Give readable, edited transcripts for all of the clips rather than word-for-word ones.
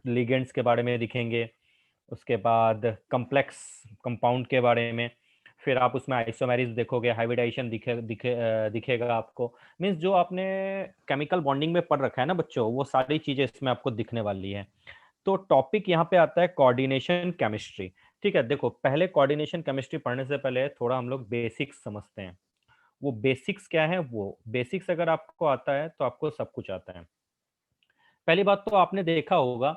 Ligands के बारे में दिखेंगे, उसके बाद कॉम्प्लेक्स कंपाउंड के बारे में, फिर आप उसमें आइसोमेरिज्म देखोगे, हाइब्रिडाइजेशन दिखेगा आपको। मीन्स जो आपने केमिकल बॉन्डिंग में पढ़ रखा है ना बच्चों, वो सारी चीजें इसमें आपको दिखने वाली है। तो टॉपिक यहाँ पे आता है कोऑर्डिनेशन केमिस्ट्री। ठीक है, देखो पहले कोऑर्डिनेशन केमिस्ट्री पढ़ने से पहले थोड़ा हम लोग बेसिक्स समझते हैं। वो बेसिक्स क्या है? वो बेसिक्स अगर आपको आता है तो आपको सब कुछ आता है। पहली बात तो आपने देखा होगा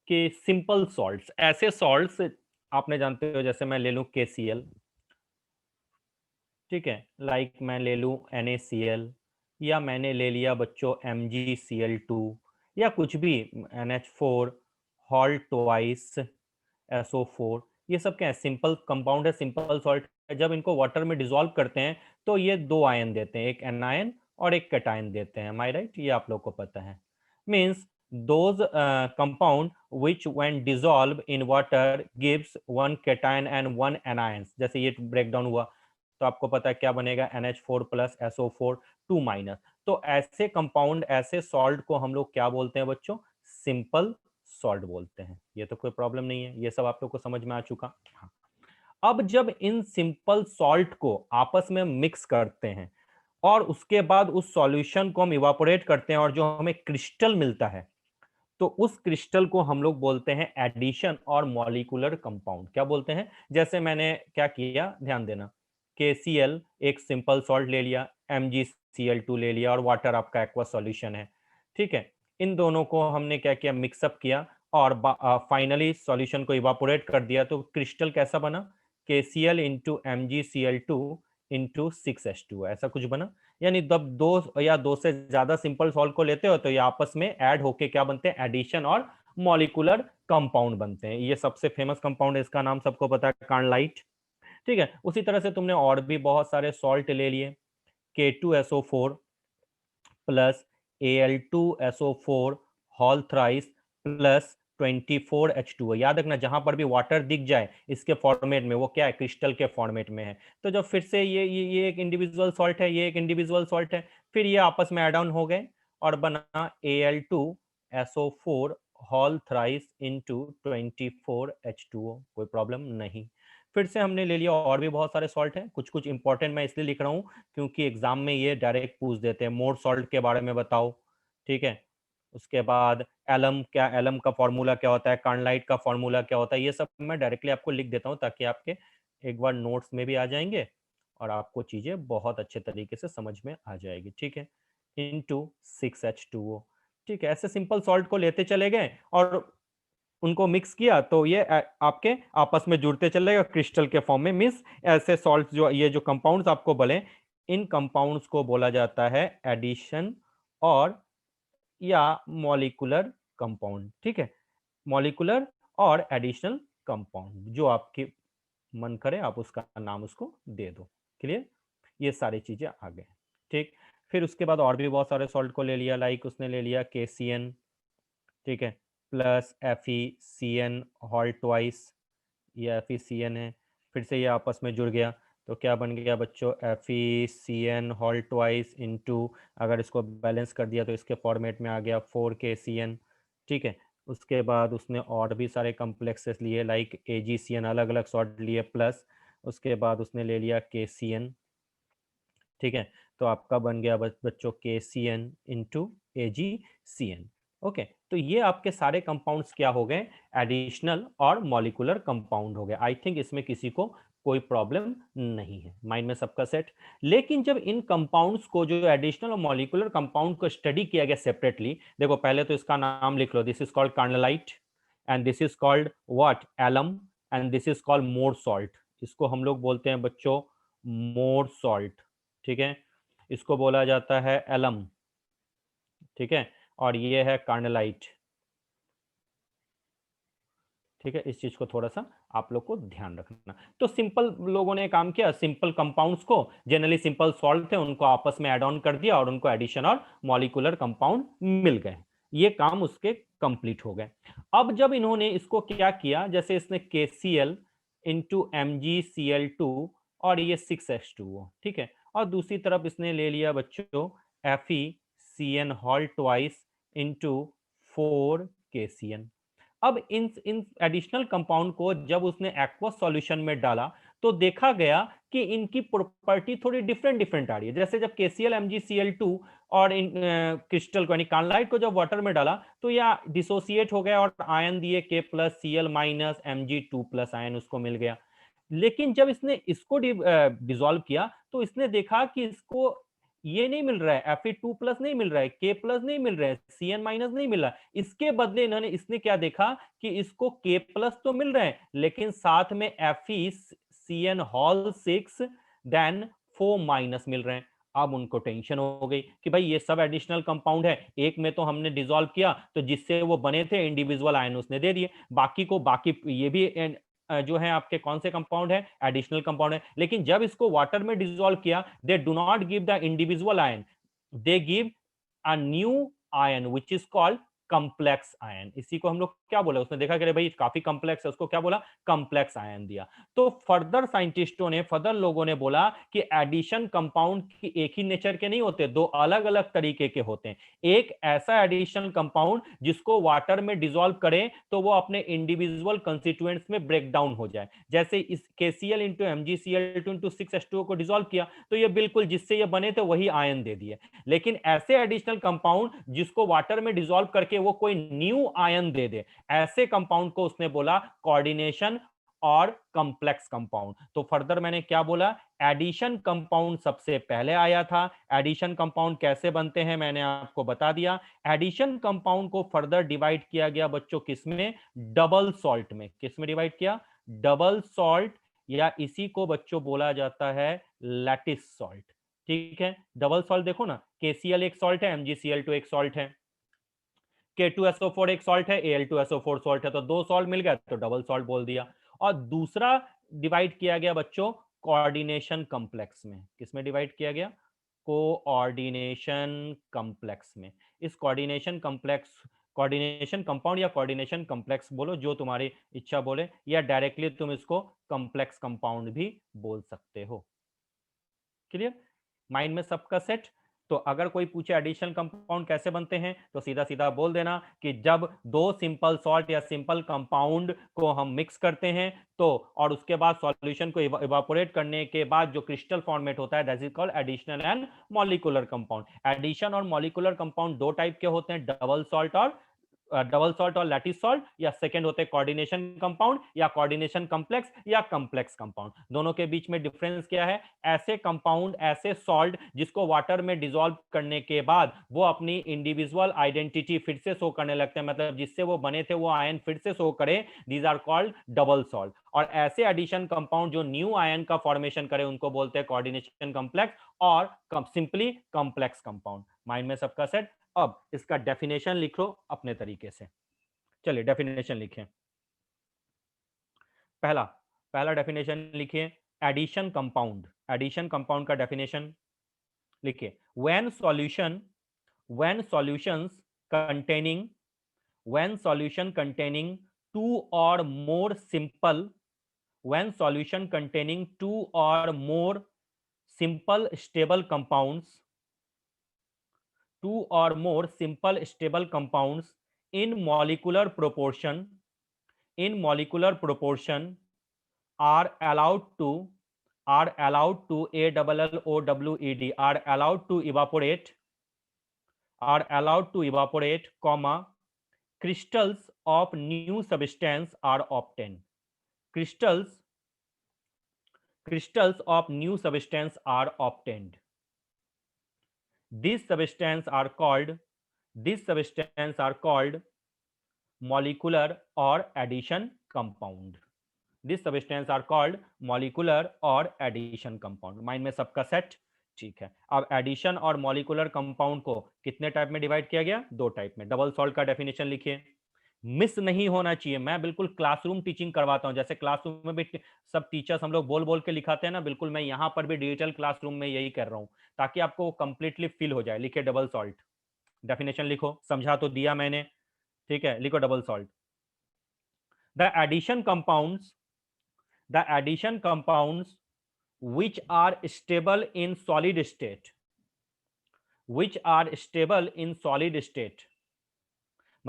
कि सिंपल सॉल्ट्स, ऐसे सॉल्ट्स आपने जानते हो, जैसे मैं ले लूं KCl, ठीक है, लाइक मैं ले लूं NaCl, या मैंने ले लिया बच्चों MgCl2, या कुछ भी NH4, हॉल ट्वाइस SO4। ये सब क्या है? सिंपल कंपाउंड है, सिंपल सॉल्ट है। जब इनको वाटर में डिसॉल्व करते हैं तो ये दो आयन देते हैं, एक एनायन और एक कैटायन देते हैं। My right? ये आप लोग को पता है। Means those compound which when dissolve in water gives one cation and one anion. जैसे ये ब्रेक डाउन हुआ तो आपको पता है क्या बनेगा? NH4 plus SO4 2 minus. तो ऐसे कंपाउंड, ऐसे सॉल्ट को हम लोग क्या बोलते हैं बच्चों? सिंपल सॉल्ट बोलते हैं। ये तो कोई प्रॉब्लम नहीं है, ये सब आप लोग को समझ में आ चुका। हाँ। अब जब इन सिंपल सॉल्ट को आपस में मिक्स करते हैं और उसके बाद उस सॉल्यूशन को हम इवापोरेट करते हैं और जो हमें क्रिस्टल मिलता है, तो उस क्रिस्टल को हम लोग बोलते हैं एडिशन और मॉलिक्यूलर कंपाउंड। क्या बोलते हैं? जैसे मैंने क्या किया, ध्यान देना। KCl एक सिंपल सॉल्ट ले लिया, MgCl2 ले लिया और वाटर आपका एक्वा सॉल्यूशन है। ठीक है, इन दोनों को हमने क्या किया? मिक्सअप किया और फाइनली सॉल्यूशन को इवापोरेट कर दिया। तो क्रिस्टल कैसा बना? KCl into MgCl2 into 6H2, ऐसा कुछ बना। यानी जब दो या दो से ज्यादा सिंपल सॉल्ट को लेते हो तो ये आपस में ऐड होके क्या बनते हैं? एडिशन और मॉलिक्यूलर कंपाउंड बनते हैं। ये सबसे फेमस कंपाउंड है, इसका नाम सबको पता है, कार्नलाइट। ठीक है, उसी तरह से तुमने और भी बहुत सारे सॉल्ट ले लिए, K2SO4 plus Al2SO4 whole thrice plus 24H2O। याद रखना, जहां पर भी वाटर दिख जाए इसके फॉर्मेट में, वो क्या है? क्रिस्टल के फॉर्मेट में है। तो जब फिर से ये एक इंडिविजुअल सॉल्ट है, ये एक इंडिविजुअल सॉल्ट है, फिर ये आपस में एड ऑन हो गए और बना Al2SO4 whole thrice into 24H2O। कोई प्रॉब्लम नहीं। फिर से हमने ले लिया, और भी बहुत सारे सॉल्ट हैं, कुछ कुछ इंपॉर्टेंट मैं इसलिए लिख रहा हूँ क्योंकि एग्जाम में ये डायरेक्ट पूछ देते हैं, मोर सॉल्ट के बारे में बताओ। ठीक है, उसके बाद एलम, क्या एलम का फॉर्मूला क्या होता है, कार्नलाइट का फॉर्मूला क्या होता है, ये सब मैं डायरेक्टली आपको लिख देता हूँ ताकि आपके एक बार नोट्स में भी आ जाएंगे और आपको चीजें बहुत अच्छे तरीके से समझ में आ जाएगी। ठीक है, इंटू 6H2O। ठीक है, ऐसे सिंपल सॉल्ट को लेते चले गए और उनको मिक्स किया तो ये आपके आपस में जुड़ते चलेगा क्रिस्टल के फॉर्म में। मीन्स ऐसे सॉल्ट, जो ये जो कंपाउंड्स आपको बोले, इन कंपाउंड्स को बोला जाता है एडिशन और या मॉलिक्यूलर कंपाउंड। ठीक है, मॉलिक्यूलर और एडिशनल कंपाउंड, जो आपके मन करे आप उसका नाम उसको दे दो। क्लियर? ये सारी चीजें आ गए। ठीक, फिर उसके बाद और भी बहुत सारे सॉल्ट को ले लिया, लाइक उसने ले लिया KCN, ठीक है, प्लस FeCN होल ट्वाइस, ये FeCN है। फिर से ये आपस में जुड़ गया तो क्या बन गया बच्चों? FeCN होल ट्वाइस इंटू, अगर इसको बैलेंस कर दिया तो इसके फॉर्मेट में आ गया 4KCN। ठीक है, उसके बाद उसने और भी सारे कॉम्प्लेक्सेस लिए, लाइक AgCN, अलग अलग सॉल्ट लिए, प्लस उसके बाद उसने ले लिया KCN। ठीक है, तो आपका बन गया बच्चों KCN इंटू AgCN। ओके, तो ये आपके सारे कंपाउंड्स क्या हो गए? एडिशनल और मॉलिक्यूलर कंपाउंड हो गए। आई थिंक इसमें किसी को कोई प्रॉब्लम नहीं है, माइंड में सबका सेट। लेकिन जब इन कंपाउंड्स को, जो एडिशनल और मॉलिक्यूलर कंपाउंड को स्टडी किया गया सेपरेटली, देखो पहले तो इसका नाम लिख लो, this is called carnallite and this is called what? Alum, and this is called Mohr salt. इसको हम लोग बोलते हैं बच्चों मोर सॉल्ट। ठीक है, इसको बोला जाता है एलम। ठीक है, और ये है कार्नलाइट। ठीक है, इस चीज को थोड़ा सा आप लोग को ध्यान रखना। तो सिंपल लोगों ने काम किया, सिंपल कंपाउंड्स को, जनरली सिंपल सॉल्ट थे, उनको आपस में ऐड ऑन कर दिया और उनको एडिशन और मॉलिक्यूलर कंपाउंड मिल गए। ये काम उसके कंप्लीट हो गए। अब जब इन्होंने इसको क्या किया, जैसे इसने KCl इंटू MgCl2 और ये 6H2O, ठीक है, और दूसरी तरफ इसने ले लिया बच्चों FeCN whole twice into 4KCN। अब इन एडिशनल कंपाउंड को जब उसने एक्वस सॉल्यूशन में डाला तो देखा गया कि इनकी प्रॉपर्टी थोड़ी डिफरेंट डिफरेंट आ रही है। जैसे जब KCl MgCl2 और इन क्रिस्टल को यानी कार्नलाइट को जब वाटर में डाला तो यह डिसोसिएट हो गया और आयन दिए K+Cl-Mg2+ आयन उसको मिल गया। लेकिन जब इसने इसको डिसॉल्व किया तो इसने देखा कि इसको ये नहीं मिल रहा है, Fe2+ नहीं मिल रहा है, K+ नहीं मिल रहा है, Cn- नहीं मिल रहा है। इसके बदले इसने क्या देखा कि इसको K+ तो मिल रहा है लेकिन साथ में FeCN6 देन 4- मिल रहे हैं। अब उनको टेंशन हो गई कि भाई ये सब एडिशनल कंपाउंड है, एक में तो हमने डिसॉल्व किया तो जिससे वो बने थे इंडिविजुअल आयन उसने दे दिए, बाकी को बाकी ये भी जो है आपके कौन से कंपाउंड है, एडिशनल कंपाउंड है। लेकिन जब इसको वाटर में डिसॉल्व किया, they do not give the individual ion, they give a new ion which is called complex ion. इसी को हम लोग क्या बोला, उसने देखा कि भाई काफी कॉम्प्लेक्स है, उसको क्या बोला, कॉम्प्लेक्स आयन दिया। तो फर्दर साइंटिस्टों ने, फर्दर लोगों ने बोला कि एडिशन कंपाउंड की एक ही नेचर के नहीं होते, दो अलग अलग तरीके के होते हैं। एक ऐसा एडिशन कंपाउंड जिसको वाटर में डिसॉल्व करें तो वो अपने इंडिविजुअल कंस्टिट्यूएंट्स में ब्रेक डाउन हो जाए। जैसे इस KCl into MgCl2 into 6H2O को डिसॉल्व किया तो ये बिल्कुल जिससे ये बने थे वही आयन दे दिए। लेकिन ऐसे एडिशनल कंपाउंड जिसको वाटर में डिसॉल्व करके वो कोई न्यू आयन दे दे, ऐसे कंपाउंड को उसने बोला कोऑर्डिनेशन और कॉम्प्लेक्स कंपाउंड। तो फर्दर मैंने क्या बोला, एडिशन कंपाउंड सबसे पहले आया था। एडिशन कंपाउंड कैसे बनते हैं मैंने आपको बता दिया। एडिशन कंपाउंड को फर्दर डिवाइड किया गया बच्चों किसमें, डबल सॉल्ट में। किसमें डिवाइड किया, डबल सॉल्ट, या इसी को बच्चों बोला जाता है लैटिस सॉल्ट। ठीक है, डबल सॉल्ट देखो ना, KCl एक सॉल्ट है, MgCl2 एक सॉल्ट है, K2SO4 एक सॉल्ट है, Al2SO4 सॉल्ट है, तो दो सॉल्ट मिल गया तो डबल सॉल्ट बोल दिया। और दूसरा डिवाइड किया गया बच्चों कोऑर्डिनेशन कॉम्प्लेक्स में। किसमें डिवाइड किया गया, कोऑर्डिनेशन कॉम्प्लेक्स में। इस कोऑर्डिनेशन कॉम्प्लेक्स, कोऑर्डिनेशन कंपाउंड या कोऑर्डिनेशन कॉम्प्लेक्स बोलो, जो तुम्हारी इच्छा बोले, या डायरेक्टली तुम इसको कॉम्प्लेक्स कंपाउंड भी बोल सकते हो। क्लियर, माइंड में सबका सेट। तो अगर कोई पूछे एडिशनल कंपाउंड कैसे बनते हैं तो सीधा सीधा बोल देना कि जब दो सिंपल सॉल्ट या सिंपल कंपाउंड को हम मिक्स करते हैं तो, और उसके बाद सॉल्यूशन को इवापोरेट करने के बाद जो क्रिस्टल फॉर्मेट होता है, that is called additional and molecular compound. Addition और मॉलिक्यूलर कंपाउंड दो टाइप के होते हैं, डबल सॉल्ट और लैटिस सॉल्ट, या सेकंड होते हैं कोऑर्डिनेशन कंपाउंड या कोऑर्डिनेशन कॉम्प्लेक्स या कॉम्प्लेक्स कंपाउंड। दोनों के बीच में डिफरेंस क्या है, ऐसे कंपाउंड, ऐसे सॉल्ट जिसको वाटर में डिसॉल्व करने के बाद वो अपनी इंडिविजुअल आइडेंटिटी फिर से शो करने लगते हैं, मतलब जिससे वो बने थे वो आयन फिर से शो करे, these are called double salt. और ऐसे एडिशन कंपाउंड जो न्यू आयन का फॉर्मेशन करे उनको बोलते हैं कोऑर्डिनेशन कॉम्प्लेक्स और सिंपली कॉम्प्लेक्स कंपाउंड। माइंड में सबका सेट। अब इसका डेफिनेशन लिखो अपने तरीके से। चलिए डेफिनेशन लिखें। पहला पहला डेफिनेशन लिखिए, एडिशन कंपाउंड। एडिशन कंपाउंड का डेफिनेशन लिखिए, when solutions containing when solution containing two or more simple when solution containing two or more simple stable compounds two or more simple stable compounds in molecular proportion in molecular proportion are allowed to ALLOWED are allowed to evaporate, comma, crystals of new substance are obtained. Crystals of new substance are obtained. These substance are called molecular or addition compound. These substance are called molecular और addition compound. Mind में सबका set. ठीक है, अब addition और molecular compound को कितने type में डिवाइड किया गया, दो टाइप में। डबल सॉल्ट का डेफिनेशन लिखिए, मिस नहीं होना चाहिए। मैं बिल्कुल क्लासरूम टीचिंग करवाता हूं, जैसे क्लासरूम में भी सब टीचर्स हम लोग बोल बोल के लिखाते हैं ना, बिल्कुल मैं यहां पर भी डिजिटल क्लासरूम में यही कर रहा हूं ताकि आपको कंप्लीटली फील हो जाए। लिखिए डबल सॉल्ट, डेफिनेशन लिखो, समझा तो दिया मैंने, ठीक है, लिखो double salt. The addition compounds the addition compounds which are stable in solid state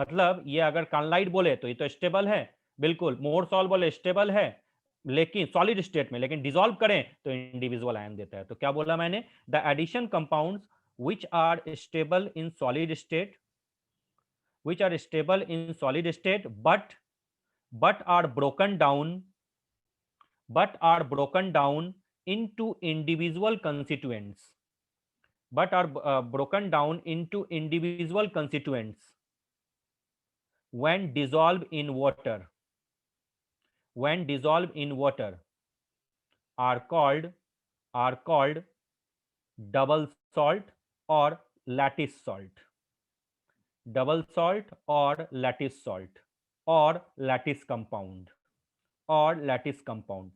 मतलब ये अगर कार्नलाइट बोले तो ये तो स्टेबल है, बिल्कुल। मोर सॉल्ट बोले स्टेबल है लेकिन सॉलिड स्टेट में, लेकिन डिसॉल्व करें तो इंडिविजुअल आयन देता है। तो क्या बोला मैंने, the addition compounds which are stable in solid state, which are stable in solid state but are broken down, but are broken down into individual constituents, but are broken down into individual constituents when dissolved in water, when dissolved in water are called, are called double salt or lattice salt, double salt or lattice salt और lattice compound, और lattice compound.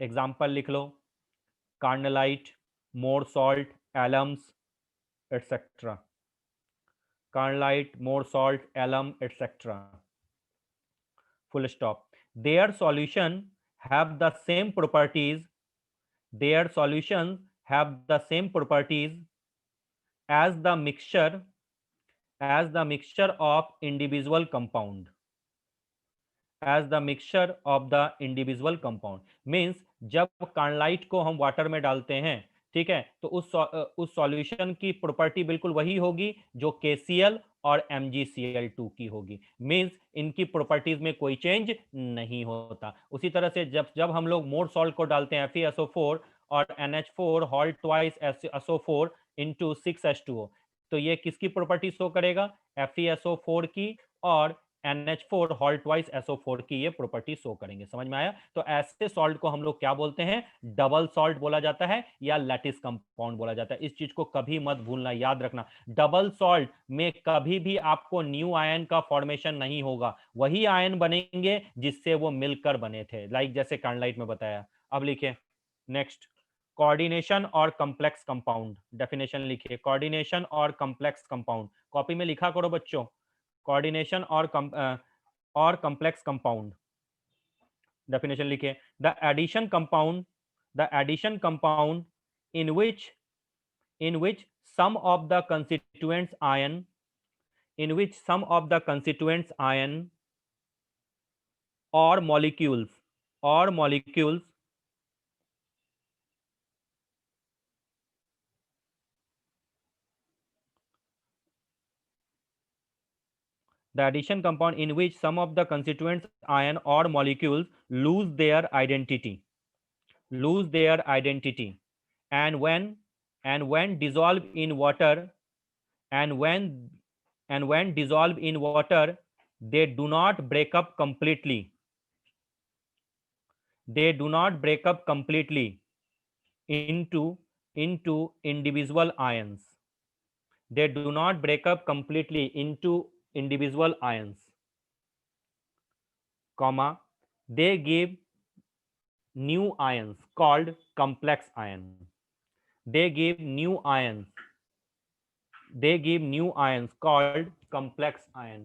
Example लिख लो, carnallite, Mohr salt, alums etcetera, carnallite, Mohr salt, alum etcetera, full stop. Their solution have the same properties, their solutions have the same properties as the mixture, as the mixture of individual compound, as the mixture of the individual compound। Means जब कार्नलाइट को हम water में डालते हैं, ठीक है, तो उस सॉल्यूशन की प्रॉपर्टी बिल्कुल वही होगी जो KCl और MgCl2 की होगी। मीन्स इनकी प्रॉपर्टीज में कोई चेंज नहीं होता। उसी तरह से जब जब हम लोग मोर सॉल्ट को डालते हैं FeSO4 और NH4 halt twice SO4 into 6H2O, तो ये किसकी प्रॉपर्टी शो करेगा, FeSO4 की और NH4 हॉल्ट ट्वाइस SO4 की ये प्रॉपर्टी शो करेंगे। समझ में आया? तो ऐसे सॉल्ट को हम लोग क्या बोलते हैं, डबल सॉल्ट बोला जाता है या लैटिस कंपाउंड बोला जाता है। इस चीज को कभी मत भूलना, याद रखना। डबल सॉल्ट में कभी भी आपको न्यू आयन का फॉर्मेशन नहीं होगा, वही आयन बनेंगे जिससे वो मिलकर बने थे, लाइक जैसे कार्नलाइट में बताया। अब लिखिए नेक्स्ट, कोऑर्डिनेशन और कॉम्प्लेक्स कंपाउंड। डेफिनेशन लिखिए, कोऑर्डिनेशन और कॉम्प्लेक्स कंपाउंड कॉपी में लिखा करो बच्चों। कोऑर्डिनेशन और कॉम्प्लेक्स कंपाउंड, डेफिनेशन लिखिए, the addition compound, the addition compound in which, in which some of the constituents ion, in which some of the constituents ion or molecules, or molecules the addition compound in which some of the constituents ion or molecules lose their identity, lose their identity, and when dissolved in water, and when dissolved in water they do not break up completely, they do not break up completely into individual ions, they do not break up completely into individual ions, comma, they give new ions called complex ion, they give new ions, they give new ions called complex ion,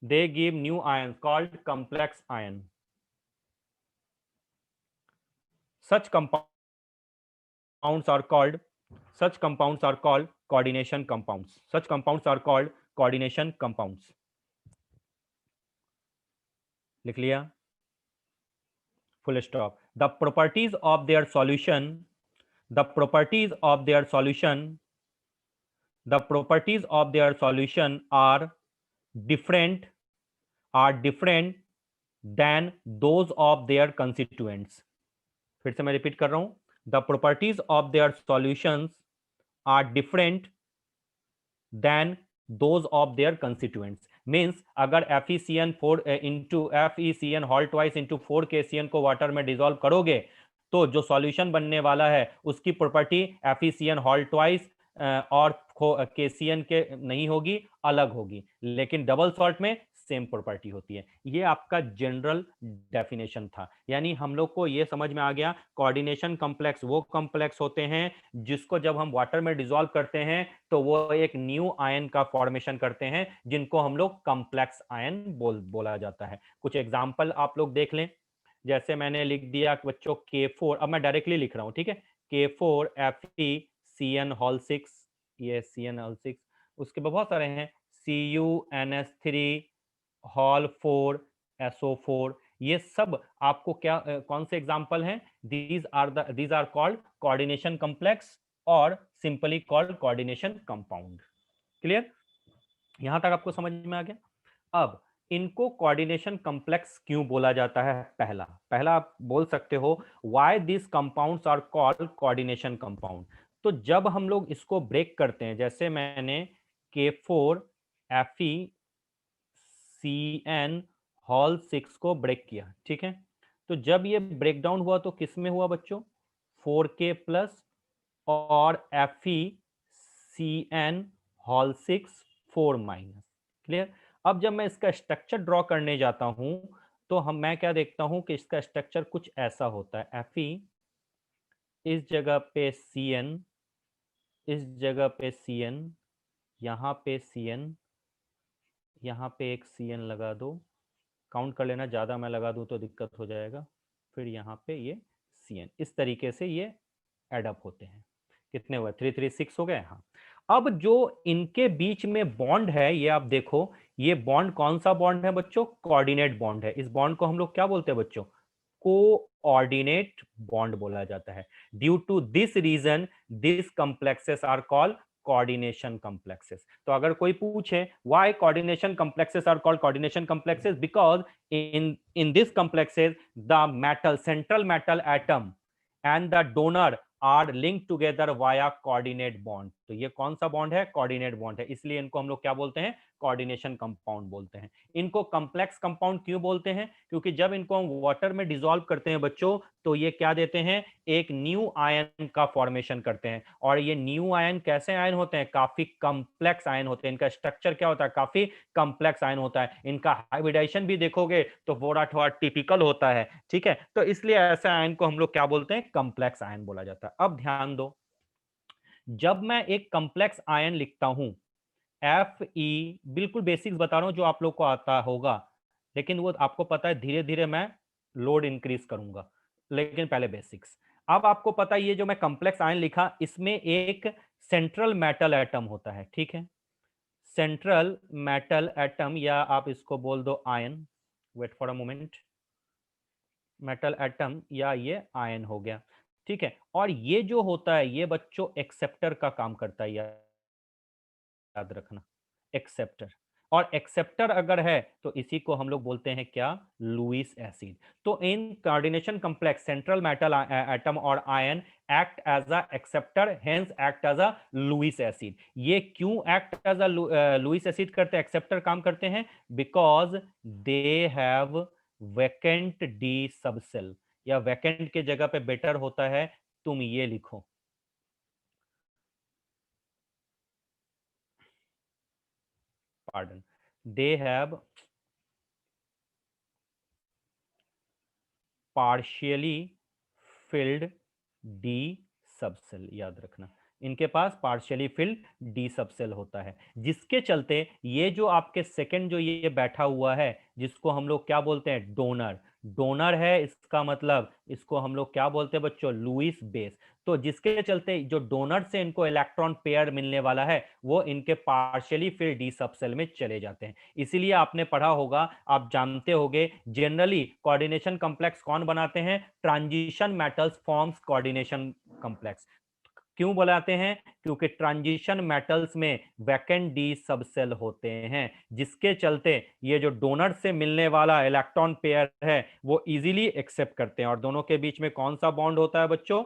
they give new ions called complex ion। such compounds are called, such compounds are called coordination compounds, such compounds are called coordination compounds। लिख लिया, full stop। the properties of their solution, the properties of their solution, the properties of their solution are different, are different than those of their constituents। फिर से मैं repeat कर रहा हूं, the properties of their solutions are different than those of their constituents। Means अगर FeCN4 into FeCN halt twice into 4KCN को water में dissolve करोगे तो जो सॉल्यूशन बनने वाला है उसकी प्रॉपर्टी FeCN हॉल्ट ट्वाइस और KCN के नहीं होगी, अलग होगी। लेकिन डबल सॉल्ट में सेम प्रॉपर्टी होती है। ये आपका जनरल डेफिनेशन था। यानी हम लोग को ये समझ में आ गया, कोऑर्डिनेशन कॉम्प्लेक्स वो कॉम्प्लेक्स होते हैं जिसको जब हम वाटर में डिसॉल्व करते हैं तो वो एक न्यू आयन का फॉर्मेशन करते हैं, जिनको हम लोग कॉम्प्लेक्स आयन बोला जाता है। कुछ एग्जांपल आप लोग देख लें, जैसे मैंने लिख दिया बच्चों K4, अब मैं डायरेक्टली लिख रहा हूं, ठीक है, K4 FeCN हॉल 6, ये CN हॉल 6, उसके बहुत सारे हैं, CuNH3 हॉल 4 SO4, ये सब आपको क्या कौन से एग्जांपल हैं? These are called coordination complex और simply called coordination compound. Clear? यहां तक आपको समझ में आ गया? अब इनको कोऑर्डिनेशन कॉम्प्लेक्स क्यों बोला जाता है? पहला पहला आप बोल सकते हो why this compounds are called coordination compound. तो जब हम लोग इसको ब्रेक करते हैं, जैसे मैंने K4FeCN हॉल 6 को ब्रेक किया, ठीक है? तो जब ये ब्रेक डाउन हुआ तो किस में हुआ बच्चों? 4K प्लस और FeCN हॉल 6 4 माइनस। क्लियर? अब जब मैं इसका स्ट्रक्चर ड्रॉ करने जाता हूं तो मैं क्या देखता हूं कि इसका स्ट्रक्चर कुछ ऐसा होता है। Fe इस जगह पे Cn, इस जगह पे Cn, यहाँ पे Cn, यहाँ पे एक Cn लगा दो, काउंट कर लेना, ज़्यादा मैं लगा दूं तो दिक्कत हो जाएगा। फिर यहाँ पे ये Cn, इस तरीके से ये एडअप होते हैं। कितने हुए? 3 3 6 हो गए। हाँ, अब जो इनके बीच में बॉन्ड है, ये आप देखो, ये बॉन्ड कौन सा बॉन्ड है बच्चों? कोऑर्डिनेट बॉन्ड है। इस बॉन्ड को हम लोग क्या बोलते हैं बच्चों? कोऑर्डिनेट बॉन्ड बोला जाता है। Due to this reason this complexes are called coordination complexes. तो अगर कोई पूछे why coordination complexes are called coordination complexes, because in this complexes the metal central metal atom and the donor are link together via coordinate bond. तो ये कौन सा bond है? Coordinate bond है, इसलिए इनको हम लोग क्या बोलते हैं? कोऑर्डिनेशन कंपाउंड बोलते हैं। इनको कॉम्प्लेक्स कंपाउंड क्यों बोलते हैं? क्योंकि जब इनको हम वाटर में डिसॉल्व करते हैं बच्चों, तो ये क्या देते हैं? एक न्यू आयन का फॉर्मेशन करते हैं। और ये न्यू आयन कैसे आयन होते हैं? काफी कॉम्प्लेक्स आयन होते हैं। इनका स्ट्रक्चर क्या होता है? काफी कॉम्प्लेक्स आयन होता है। इनका हाइब्रिडाइजेशन भी देखोगे तो थोड़ा टिपिकल होता है, ठीक है? तो इसलिए ऐसे आयन को हम लोग क्या बोलते हैं? कॉम्प्लेक्स आयन बोला जाता है। अब ध्यान दो, जब मैं एक कॉम्प्लेक्स आयन लिखता हूं, Fe, बिल्कुल बेसिक्स बता रहा हूं जो आप लोग को आता होगा, लेकिन वो आपको पता है धीरे धीरे मैं लोड इंक्रीज करूंगा, लेकिन पहले बेसिक्स। अब आपको पता है ये जो मैं कॉम्प्लेक्स आयन लिखा, इसमें एक सेंट्रल मेटल एटम होता है, ठीक है? सेंट्रल मेटल एटम, या आप इसको बोल दो ion, wait for a moment, metal atom या ये आयन हो गया, ठीक है? और ये जो होता है ये बच्चों एक्सेप्टर का काम करता है, याद रखना, एक्सेप्टर। और एक्सेप्टर अगर है तो इसी को हम लोग बोलते हैं क्या? Lewis acid. तो इन coordination complex central metal atom और ion act as a acceptor, hence act as a Lewis acid. ये क्यों act as a Lewis acid करते हैं, एक्सेप्टर काम करते हैं? Because they have vacant D subshell, या वैकेंट के जगह पे बेटर होता है तुम ये लिखो, pardon, they have partially filled D subshell. याद रखना, इनके पास पार्शियली फिल्ड डी सबसेल होता है, जिसके चलते ये जो आपके सेकंड जो ये बैठा हुआ है, जिसको हम लोग क्या बोलते हैं? डोनर। डोनर है, इसका मतलब इसको हम लोग क्या बोलते हैं बच्चों? Lewis base. तो जिसके चलते जो डोनर से इनको इलेक्ट्रॉन पेयर मिलने वाला है, वो इनके पार्शियली फिर डी सबसेल में चले जाते हैं। इसीलिए आपने पढ़ा होगा, आप जानते होंगे, जनरली कोऑर्डिनेशन कॉम्प्लेक्स कौन बनाते हैं? Transition metals forms coordination complex. क्यों बनाते हैं? क्योंकि ट्रांजिशन मेटल्स में वैकेंट डी सबसेल होते हैं, जिसके चलते ये जो डोनर से मिलने वाला इलेक्ट्रॉन पेयर है वो इजीली एक्सेप्ट करते हैं। और दोनों के बीच में कौन सा बॉन्ड होता है बच्चों?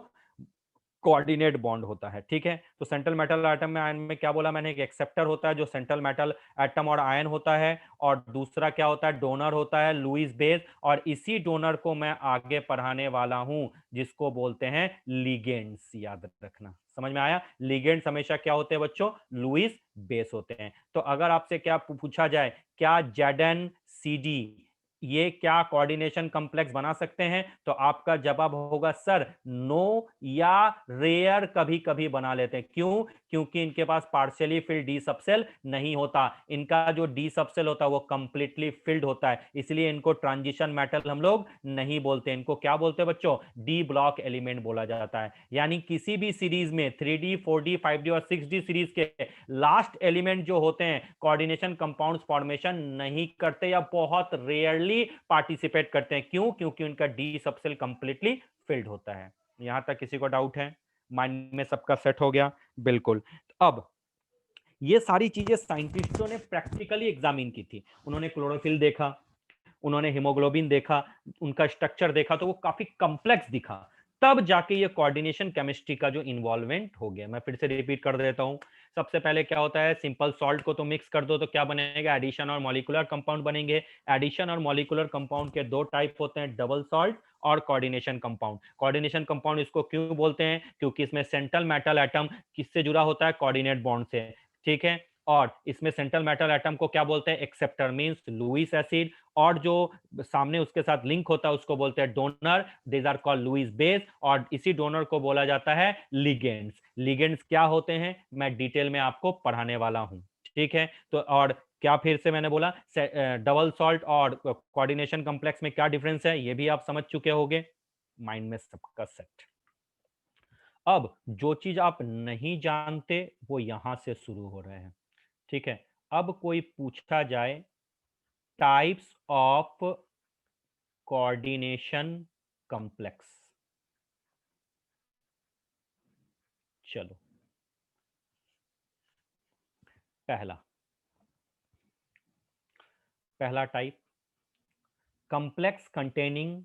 कोऑर्डिनेट बॉन्ड होता है, ठीक है? तो सेंट्रल मेटल एटम में, आयन में क्या बोला मैंने? एक एक्सेप्टर होता है जो सेंट्रल मेटल एटम और आयन होता है, और दूसरा क्या होता है? डोनर होता है, लुईस बेस। और इसी डोनर को मैं आगे पढ़ाने वाला हूं, जिसको बोलते हैं लिगेंड्स। याद रखना, समझ में आया? लिगेंड्स हमेशा क्या होते हैं बच्चों? लुईस बेस होते हैं। तो अगर आपसे क्या पूछा जाए, क्या ZnCd ये क्या कोऑर्डिनेशन कॉम्प्लेक्स बना सकते हैं, तो आपका जवाब होगा सर नो, या रेयर कभी कभी बना लेते हैं। क्यों? क्योंकि इनके पास पार्शियली फिल्ड डी सबसेल नहीं होता, इनका जो डी सबसेल होता है वो कंप्लीटली फिल्ड होता है, इसलिए इनको ट्रांजिशन मेटल हम लोग नहीं बोलते, इनको क्या बोलते हैं बच्चों, डी ब्लॉक एलिमेंट बोला जाता है। यानी किसी भी सीरीज में 3D 4D 5D और 6D सीरीज के लास्ट एलिमेंट जो होते हैं कोऑर्डिनेशन कंपाउंड्स फॉर्मेशन नहीं करते या बहुत रेयरली पार्टिसिपेट करते हैं। क्यों? क्योंकि उनका डी सबसेल कंप्लीटली फिल्ड होता है। यहां तक किसी को डाउट है? माइंड में सबका सेट हो गया? बिल्कुल। अब ये सारी चीजें साइंटिस्टों ने प्रैक्टिकली एग्जामिन की थी, उन्होंने क्लोरोफिल देखा, उन्होंने हीमोग्लोबिन देखा, उनका स्ट्रक्चर देखा तो वो काफी कॉम्प्लेक्स दिखा, तब जाके ये कोऑर्डिनेशन केमिस्ट्री का जो इन्वॉल्वमेंट हो गया। मैं फिर से रिपीट कर देता हूं, सबसे पहले क्या होता है, सिंपल सॉल्ट को तो मिक्स कर दो तो क्या बनेगा, एडिशन और मॉलिक्यूलर कंपाउंड बनेंगे। एडिशन और मॉलिक्यूलर कंपाउंड के दो टाइप होते हैं, डबल सॉल्ट और कोऑर्डिनेशन कंपाउंड। कोऑर्डिनेशन कंपाउंड इसको क्यों बोलते हैं, क्योंकि इसमें सेंट्रल मेटल एटम किससे जुड़ा होता है, कोऑर्डिनेट बॉन्ड से, ठीक है। और इसमें सेंट्रल मेटल एटम को क्या बोलते हैं, एक्सेप्टर मींस लुईस एसिड, और जो सामने उसके साथ लिंक होता है उसको बोलते हैं donor, these are called Lewis base, और इसी डोनर को बोला जाता है लिगेंड्स। लिगेंड्स क्या होते हैं मैं डिटेल में आपको पढ़ाने वाला हूं, ठीक है। तो और क्या फिर से मैंने बोला, डबल सॉल्ट और कोऑर्डिनेशन कॉम्प्लेक्स में क्या डिफरेंस है ये भी आप समझ चुके होंगे, माइंड में सबका सेट। अब जो चीज आप नहीं जानते वो यहां से शुरू हो रहे हैं, ठीक है। अब कोई पूछा जाए टाइप्स ऑफ कोऑर्डिनेशन कॉम्प्लेक्स, चलो पहला type, complex containing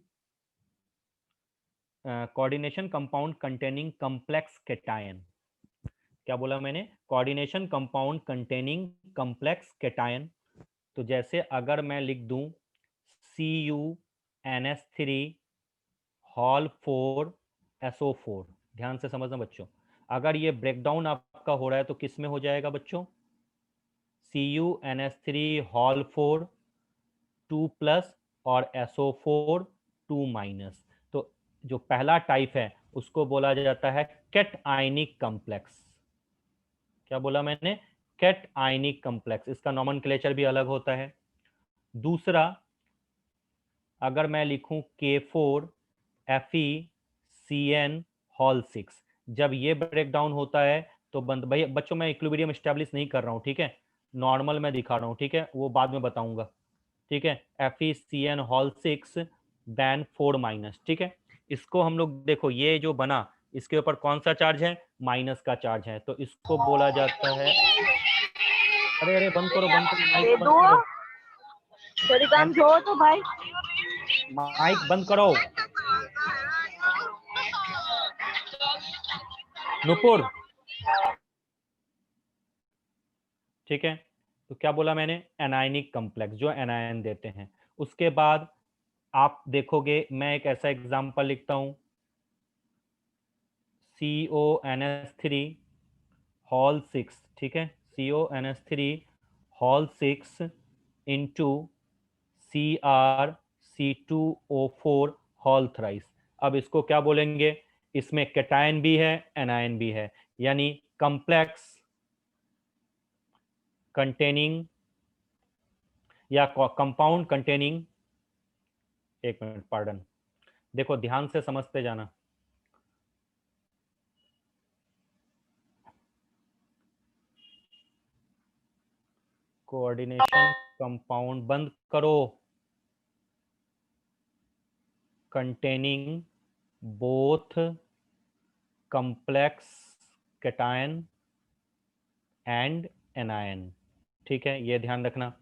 coordination compound containing complex cation. क्या बोला मैंने, coordination compound containing complex cation. तो जैसे अगर मैं लिख दूं CuNH3 हॉल 4SO4, ध्यान से समझना बच्चों, अगर ये ब्रेकडाउन आपका हो रहा है तो किस में हो जाएगा बच्चों, CuNH3 हॉल 4 2+ और SO4 2-। तो जो पहला टाइप है उसको बोला जाता है कैट आयनिक कॉम्प्लेक्स। क्या बोला मैंने, कैट आयनिक कॉम्प्लेक्स, इसका नॉमेनक्लेचर भी अलग होता है। दूसरा, अगर मैं लिखूं K4FeCN हॉल 6, जब ये ब्रेक डाउन होता है तो बंद, भाई बच्चों मैं इक्विलिब्रियम एस्टेब्लिश नहीं कर रहा हूँ, ठीक है, नॉर्मल मैं दिखा रहा हूँ, ठीक है, वो बाद में बताऊंगा, ठीक है। FeCN हॉल 6 बैन 4-, ठीक है। इसको हम लोग देखो, ये जो बना इसके ऊपर कौन सा चार्ज है, माइनस का चार्ज है, तो इसको बोला जाता है, अरे अरे बंद करो बंद करो माइक बंद करो, थोड़ी काम छोड़ तो भाई, माइक बंद करो नुपुर, ठीक है। तो क्या बोला मैंने, एनायनिक कॉम्प्लेक्स जो एनायन देते हैं। उसके बाद आप देखोगे, मैं एक ऐसा एग्जांपल लिखता हूं, CONH3 हॉल 6, ठीक है, CONH3 hall 6 into CrC2O4 hall thrice. अब इसको क्या बोलेंगे, इसमें कैटायन भी है एनायन भी है, यानी कॉम्प्लेक्स कंटेनिंग या कंपाउंड कंटेनिंग, एक मिनट पार्डन, देखो ध्यान से समझते जाना, कोऑर्डिनेशन कंपाउंड बंद करो, containing both complex cation and anion, ठीक है, ये ध्यान रखना।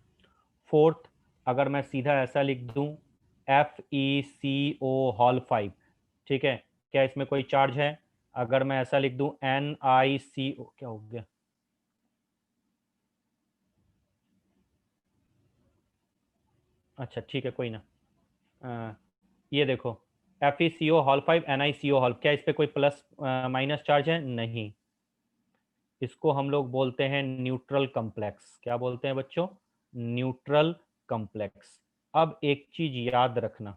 फोर्थ, अगर मैं सीधा ऐसा लिख दूं FeCO हॉल 5, ठीक है, क्या इसमें कोई चार्ज है, अगर मैं ऐसा लिख दूं NiCO, क्या हो गया, अच्छा ठीक है कोई ना, ये देखो FeCO हॉल 5 NiCO हॉल, क्या इस पे कोई प्लस माइनस चार्ज है, नहीं, इसको हम लोग बोलते हैं न्यूट्रल कॉम्प्लेक्स। क्या बोलते हैं बच्चों, न्यूट्रल कॉम्प्लेक्स। अब एक चीज याद रखना,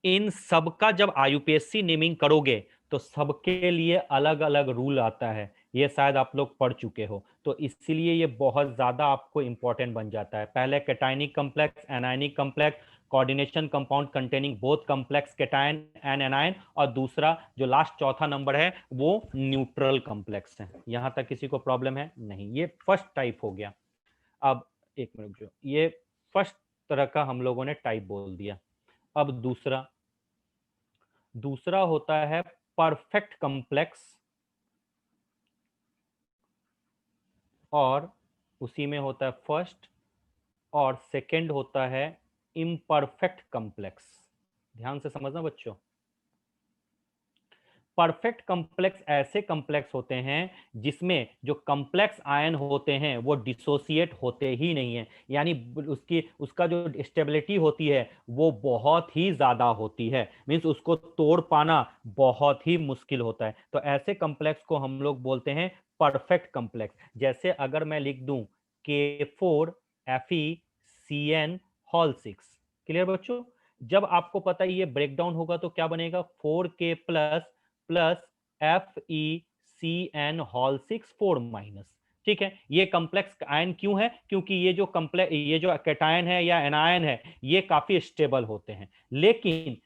इन सब का जब IUPAC नेमिंग करोगे तो सबके लिए अलग अलग रूल आता है, ये शायद आप लोग पढ़ चुके हो, तो इसीलिए ये बहुत ज्यादा आपको इंपॉर्टेंट बन जाता है। पहले cationic complex, anionic complex, coordination compound containing both complex cation and anion, और दूसरा जो लास्ट चौथा नंबर है वो न्यूट्रल कॉम्प्लेक्स है। यहां तक किसी को प्रॉब्लम है? नहीं। ये फर्स्ट टाइप हो गया। अब एक मिनट, जो ये फर्स्ट तरह का हम लोगों ने टाइप बोल दिया। अब दूसरा, दूसरा होता है परफेक्ट कॉम्प्लेक्स, और उसी में होता है फर्स्ट, और सेकंड होता है इम्परफेक्ट कॉम्प्लेक्स। ध्यान से समझना बच्चों। परफेक्ट कॉम्प्लेक्स ऐसे कॉम्प्लेक्स होते हैं जिसमें जो कॉम्प्लेक्स आयन होते हैं वो डिसोसिएट होते ही नहीं है, यानी उसका जो स्टेबिलिटी होती है वो बहुत ही ज्यादा होती है, मींस उसको तोड़ पाना बहुत ही मुश्किल होता है। तो ऐसे कॉम्प्लेक्स को हम लोग बोलते हैं परफेक्ट कॉम्प्लेक्स। जैसे अगर मैं लिख दूं K4FeCN होल 6, क्लियर बच्चों? जब आपको पता है ये ब्रेकडाउन होगा तो क्या बनेगा, 4K plus plus FeCN whole 6 4 minus. ठीक है, ये कॉम्प्लेक्स आयन क्यों है? क्योंकि ये जो कैटायन है या एनायन है ये काफी स्टेबल होते हैं, लेकिन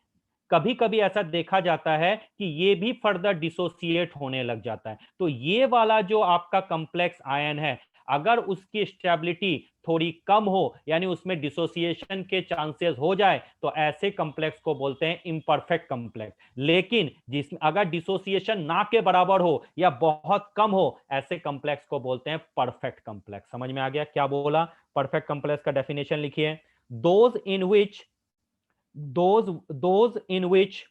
कभी कभी ऐसा देखा जाता है कि ये भी फर्दर डिसोसिएट होने लग जाता है। तो ये वाला जो आपका कॉम्प्लेक्स आयन है, अगर उसकी स्टेबिलिटी थोड़ी कम हो, यानी उसमें डिसोसिएशन के चांसेस हो जाए, तो ऐसे कॉम्प्लेक्स को बोलते हैं इम्परफेक्ट कॉम्प्लेक्स। लेकिन जिसमें अगर डिसोसिएशन ना के बराबर हो या बहुत कम हो, ऐसे कॉम्प्लेक्स को बोलते हैं परफेक्ट कॉम्प्लेक्स। समझ में आ गया क्या बोला? परफेक्ट कॉम्प्लेक्स का डेफिनेशन लिखिए। Those in which those in which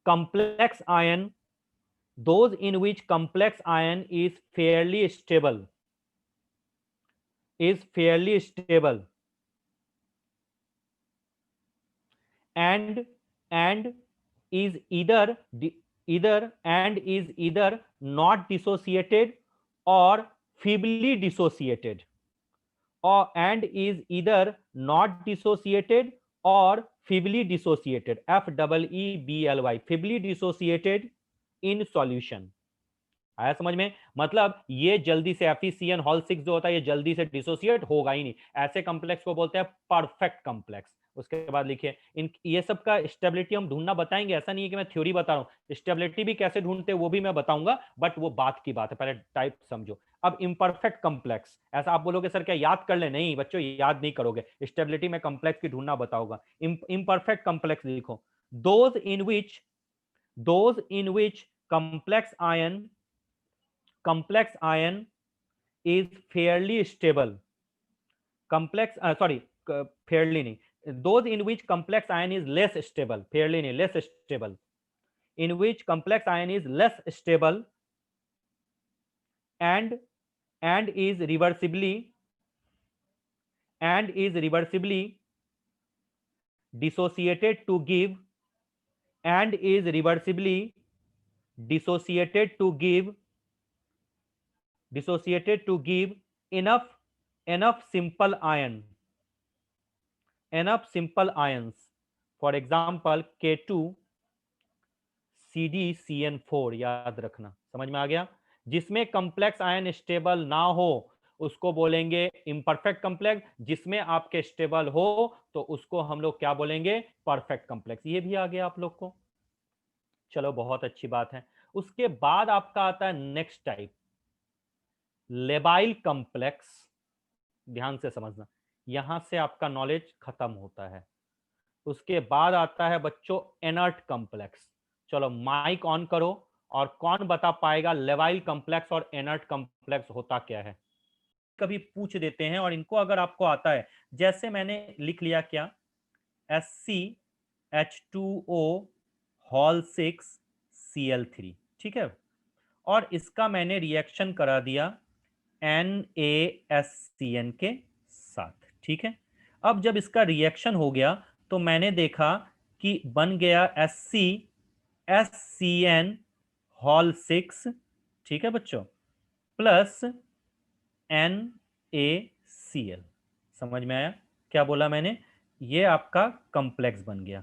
complex ion those in which complex ion is fairly stable and and is either not dissociated or feebly dissociated, or and is either not dissociated or feebly dissociated, FEEBLY, feebly dissociated in solution। आया समझ में? मतलब ये जल्दी से FeCN whole 6 जो होता है ये जल्दी से डिसोसिएट होगा ही नहीं। ऐसे कॉम्प्लेक्स को बोलते हैं परफेक्ट कॉम्प्लेक्स। उसके बाद लिखिए, इन ये सब का स्टेबिलिटी हम ढूंढना बताएंगे, ऐसा नहीं है कि मैं थ्योरी बता रहा हूं, स्टेबिलिटी भी कैसे ढूंढते हैं वो भी मैं बताऊंगा, बट वो बात की बात है, पहले टाइप समझो। अब इम्परफेक्ट कॉम्प्लेक्स, ऐसा आप बोलोगे सर क्या याद कर ले? नहीं बच्चों, याद नहीं करोगे, स्टेबिलिटी में कॉम्प्लेक्स की ढूंढना बताऊंगा। इम्परफेक्ट कॉम्प्लेक्स लिखो, those in which complex ion is fairly stable, fairly नहीं, those in which complex ion is less stable, fairly नहीं, less stable, in which complex ion is less stable and and is reversibly dissociated to give and is reversibly dissociated to give enough enough simple ion enough simple ions, for example K2CdCN4। याद रखना, समझ में आ गया? जिसमें complex ion stable ना हो उसको बोलेंगे इम्परफेक्ट कॉम्प्लेक्स, जिसमें आपके स्टेबल हो तो उसको हम लोग क्या बोलेंगे? Perfect complex. ये भी आ गया आप लोग को? चलो बहुत अच्छी बात है। उसके बाद आपका आता है नेक्स्ट टाइप, लेबाइल कॉम्प्लेक्स। ध्यान से समझना, यहां से आपका नॉलेज खत्म होता है। उसके बाद आता है बच्चों इनर्ट कॉम्प्लेक्स। चलो माइक ऑन करो, और कौन बता पाएगा लेवाइल कॉम्प्लेक्स और इनर्ट कॉम्प्लेक्स होता क्या है? कभी पूछ देते हैं, और इनको अगर आपको आता है, जैसे मैंने लिख लिया क्या, SCH2O होल 6Cl3, ठीक है, और इसका मैंने रिएक्शन करा दिया NaSCN के साथ, ठीक है। अब जब इसका रिएक्शन हो गया तो मैंने देखा कि बन गया SCN होल 6, ठीक है बच्चों, प्लस NaCl। समझ में आया क्या बोला मैंने? ये आपका कॉम्प्लेक्स बन गया।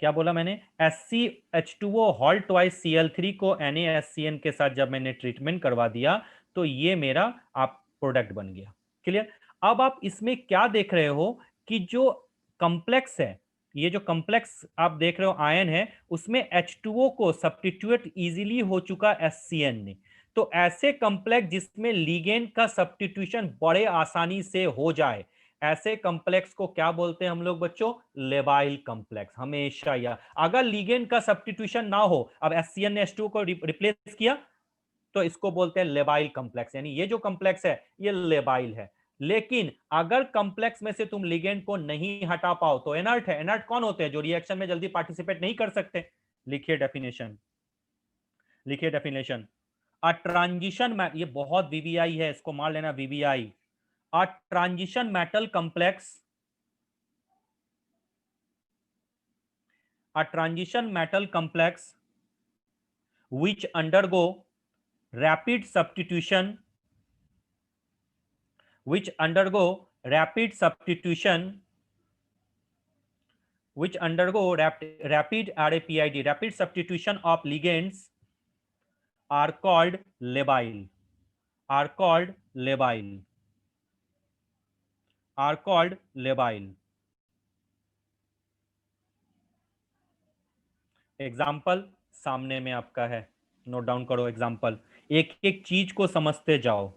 क्या बोला मैंने, SCH2O हॉल्ट ट्वाइस Cl3 को NaSCN के साथ जब मैंने ट्रीटमेंट करवा दिया तो ये मेरा आप प्रोडक्ट बन गया। क्लियर। अब आप इसमें क्या देख रहे हो कि जो कॉम्प्लेक्स है, ये जो कॉम्प्लेक्स आप देख रहे हो आयन है, उसमें H2O को सब्स्टिट्यूट इजीली हो चुका SCN ने। तो ऐसे कॉम्प्लेक्स जिसमें लिगेंड का सब्स्टिट्यूशन बड़े आसानी से हो जाए, ऐसे कॉम्प्लेक्स को क्या बोलते हैं हम लोग बच्चों, लेबाइल कॉम्प्लेक्स। हमेशा या अगर लिगेंड का सब्स्टिट्यूशन ना हो, अब एससीएन ने H2O को रिप्लेस किया, तो इसको बोलते हैं लेबाइल कॉम्प्लेक्स, यानी ये जो कॉम्प्लेक्स है ये लेबाइल है। लेकिन अगर कॉम्प्लेक्स में से तुम लिगेंड को नहीं हटा पाओ तो इनर्ट है। इनर्ट कौन होते हैं, जो रिएक्शन में जल्दी पार्टिसिपेट नहीं कर सकते। लिखिए डेफिनेशन, लिखिए डेफिनेशन। अ ट्रांजिशन, ये बहुत वीवीआई है, इसको मान लेना VVI. A transition metal complex, a transition metal complex which undergo rapid substitution, which undergo rapid substitution, which undergo rapid RAPID, rapid substitution of ligands, are called labile, are called labile, are called labile. Example सामने में आपका है, note down करो example, एक एक चीज को समझते जाओ।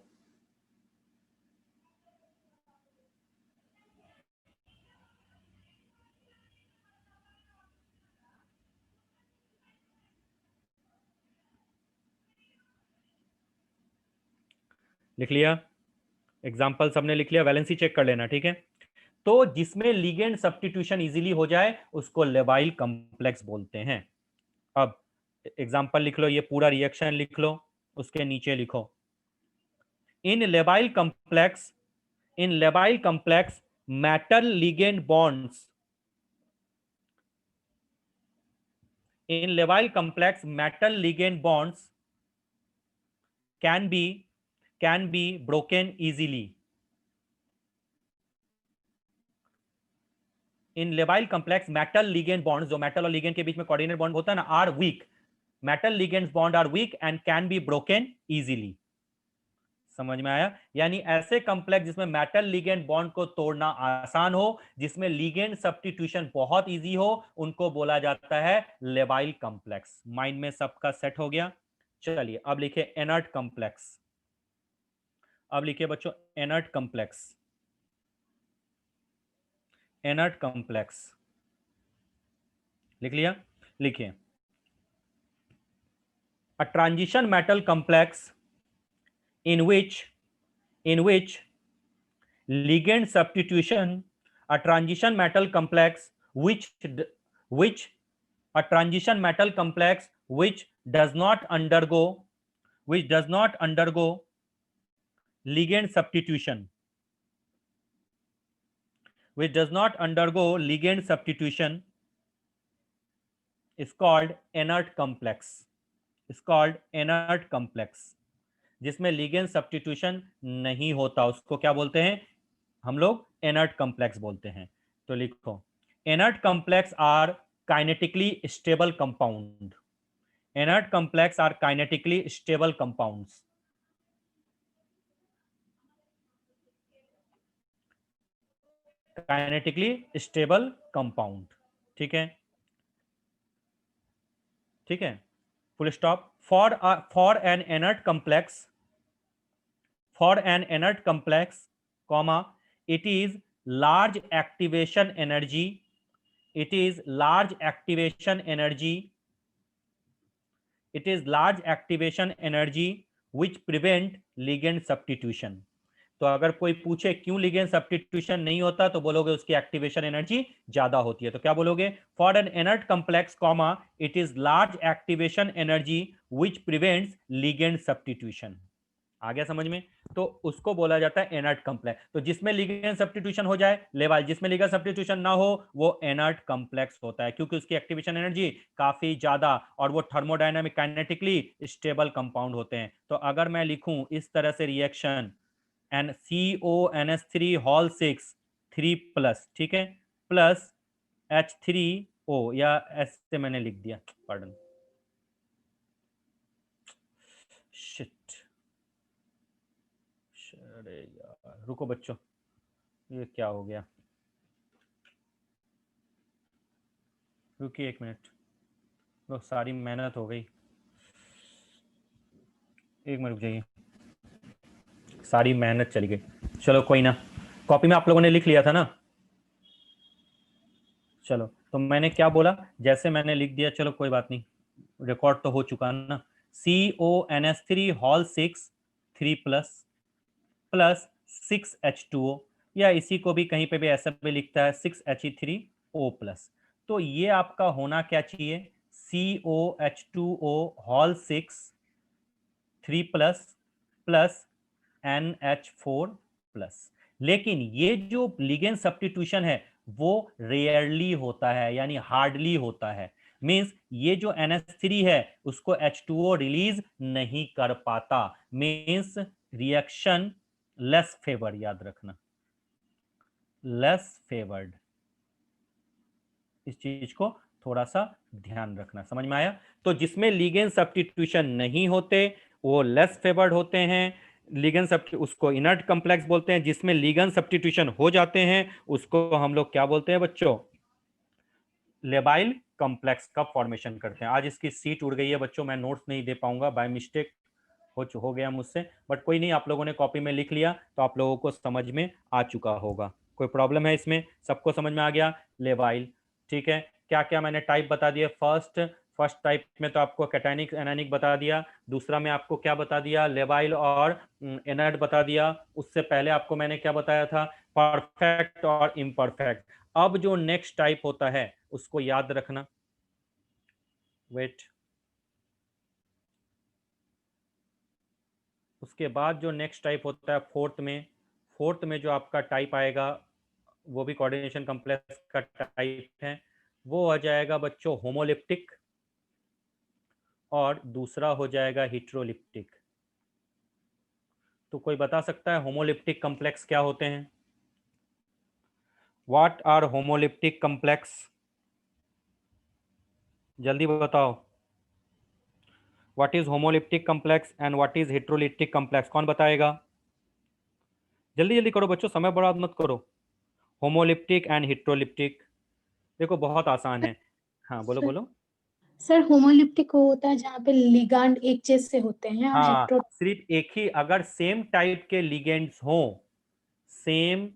लिख लिया एग्जाम्पल, सबने लिख लिया, वैलेंसी चेक कर लेना, ठीक है। तो जिसमें लिगेंड सब्स्टिट्यूशन इजीली हो जाए उसको लेबाइल कॉम्प्लेक्स बोलते हैं। अब एग्जांपल लिख लो, ये पूरा रिएक्शन लिख लो, उसके नीचे लिखो, in labile complex, in labile complex metal ligand bonds, in labile complex metal ligand bonds can be broken easily. In labile complex metal ligand bonds, जो मेटल और लिगेंड के बीच में कोऑर्डिनेट बॉन्ड होता है ना, are weak, metal ligands bond are weak and can be broken easily. समझ में आया, यानी ऐसे कॉम्प्लेक्स जिसमें मेटल लिगेंड बॉन्ड को तोड़ना आसान हो, जिसमें लिगेंड सब्स्टिट्यूशन बहुत इजी हो, उनको बोला जाता है लेबाइल कॉम्प्लेक्स। माइंड में सबका सेट हो गया। चलिए अब लिखे इनर्ट कॉम्प्लेक्स, अब लिखिए बच्चों इनर्ट कॉम्प्लेक्स, इनर्ट कॉम्प्लेक्स लिख लिया, लिखिए a transition metal complex in which ligand substitution, a transition metal complex which a transition metal complex which does not undergo, which does not undergo ligand substitution, which does not undergo ligand substitution is called inert complex, is called inert complex। जिसमें ligand substitution नहीं होता उसको क्या बोलते हैं हम लोग, inert complex बोलते हैं। तो लिखो, inert complex are kinetically stable compound, inert complex are kinetically stable compounds, kinetically stable compound, ठीक है, ठीक है, full stop. For an inert complex, for an inert complex, comma, it is large activation energy, it is large activation energy, it is large activation energy which prevent ligand substitution। तो अगर कोई पूछे क्यों ligand substitution नहीं होता तो बोलोगे उसकी एक्टिवेशन एनर्जी ज्यादा होती है। तो क्या बोलोगे, for an inert complex comma it is large activation energy which prevents ligand substitution. आ गया समझ में। तो उसको बोला जाता है इनर्ट कॉम्प्लेक्स। तो जिसमें लिगेंड सब्स्टिट्यूशन हो जाए लेबाइल, जिसमें लिगेंड सब्स्टिट्यूशन ना हो वो इनर्ट कॉम्प्लेक्स होता है, क्योंकि उसकी एक्टिवेशन एनर्जी काफी ज्यादा और वो थर्मोडायनामिक काइनेटिकली स्टेबल कंपाउंड होते हैं। तो अगर मैं लिखूं इस तरह से रिएक्शन NCONH3 हॉल 6 3+, ठीक है, प्लस H3 ओ या एस से मैंने लिख दिया, पार्डन, शिट, अरे यार रुको बच्चों, ये क्या हो गया, रुकिए 1 मिनट, लो सारी मेहनत हो गई, 1 मिनट रुक जाइए, सारी मेहनत चली गई। चलो कोई ना, कॉपी में आप लोगों ने लिख लिया था ना? चलो तो मैंने क्या बोला, जैसे मैंने लिख दिया, चलो कोई बात नहीं, रिकॉर्ड तो हो चुका ना। CONS3 hall 6 3 plus plus 6H2O, या इसी को भी कहीं पे भी ऐसा भी लिखता है 6He3O प्लस। तो ये आपका होना क्या चाहिए, COH2O hall 6 3 plus plus NH4 plus. लेकिन ये जो लिगेंड सब्स्टिट्यूशन है वो रेयरली होता है, यानी हार्डली होता है। मींस ये जो NH3 है उसको H2O रिलीज नहीं कर पाता, मींस रिएक्शन लेस फेवर्ड, याद रखना, लेस फेवर्ड, इस चीज को थोड़ा सा ध्यान रखना, समझ में आया? तो जिसमें लिगेंड सब्स्टिट्यूशन नहीं होते वो लेस फेवर्ड होते हैं, लिगेंड उसको इनर्ट कॉम्प्लेक्स बोलते हैं। जिसमें लिगेंड सब्स्टिट्यूशन हो जाते हैं उसको हम लोग क्या बोलते हैं बच्चों, लेबाइल कॉम्प्लेक्स का फॉर्मेशन करते हैं। आज इसकी सीट उड़ गई है बच्चों, मैं नोट्स नहीं दे पाऊंगा, बाय मिस्टेक हो गया मुझसे, बट कोई नहीं, आप लोगों ने कॉपी में लिख लिया तो आप लोगों को समझ में आ चुका होगा। कोई प्रॉब्लम है इसमें? सबको समझ में आ गया? लेबाइल, ठीक है। क्या क्या मैंने टाइप बता दिया, फर्स्ट टाइप में तो आपको कैटायनिक एनायनिक बता दिया, दूसरा में आपको क्या बता दिया, लेबाइल और इनर्ट बता दिया। उससे पहले आपको मैंने क्या बताया था, परफेक्ट और इम्परफेक्ट। अब जो नेक्स्ट टाइप होता है उसको याद रखना, वेट, उसके बाद जो नेक्स्ट टाइप होता है फोर्थ में जो आपका टाइप आएगा वो भी कोऑर्डिनेशन कॉम्प्लेक्स का टाइप है, वो आ जाएगा बच्चों होमोलिप्टिक, और दूसरा हो जाएगा हिट्रोलिप्टिक। तो कोई बता सकता है होमोलिप्टिक कॉम्प्लेक्स क्या होते हैं? व्हाट आर होमोलिप्टिक कॉम्प्लेक्स, जल्दी बताओ। What is homoleptic complex and what is heteroleptic complex, कौन बताएगा? जल्दी जल्दी करो बच्चों, समय बर्बाद मत करो। होमोलिप्टिक एंड हिट्रोलिप्टिक, देखो बहुत आसान है। हाँ बोलो सर बोलो। सर होमोलिप्टिक वो होता है जहाँ पे लिगांड एक जैसे होते हैं, और हाँ, हेट्रो सिर्फ एक ही, अगर सेम टाइप के लिगेंड्स हों, सेम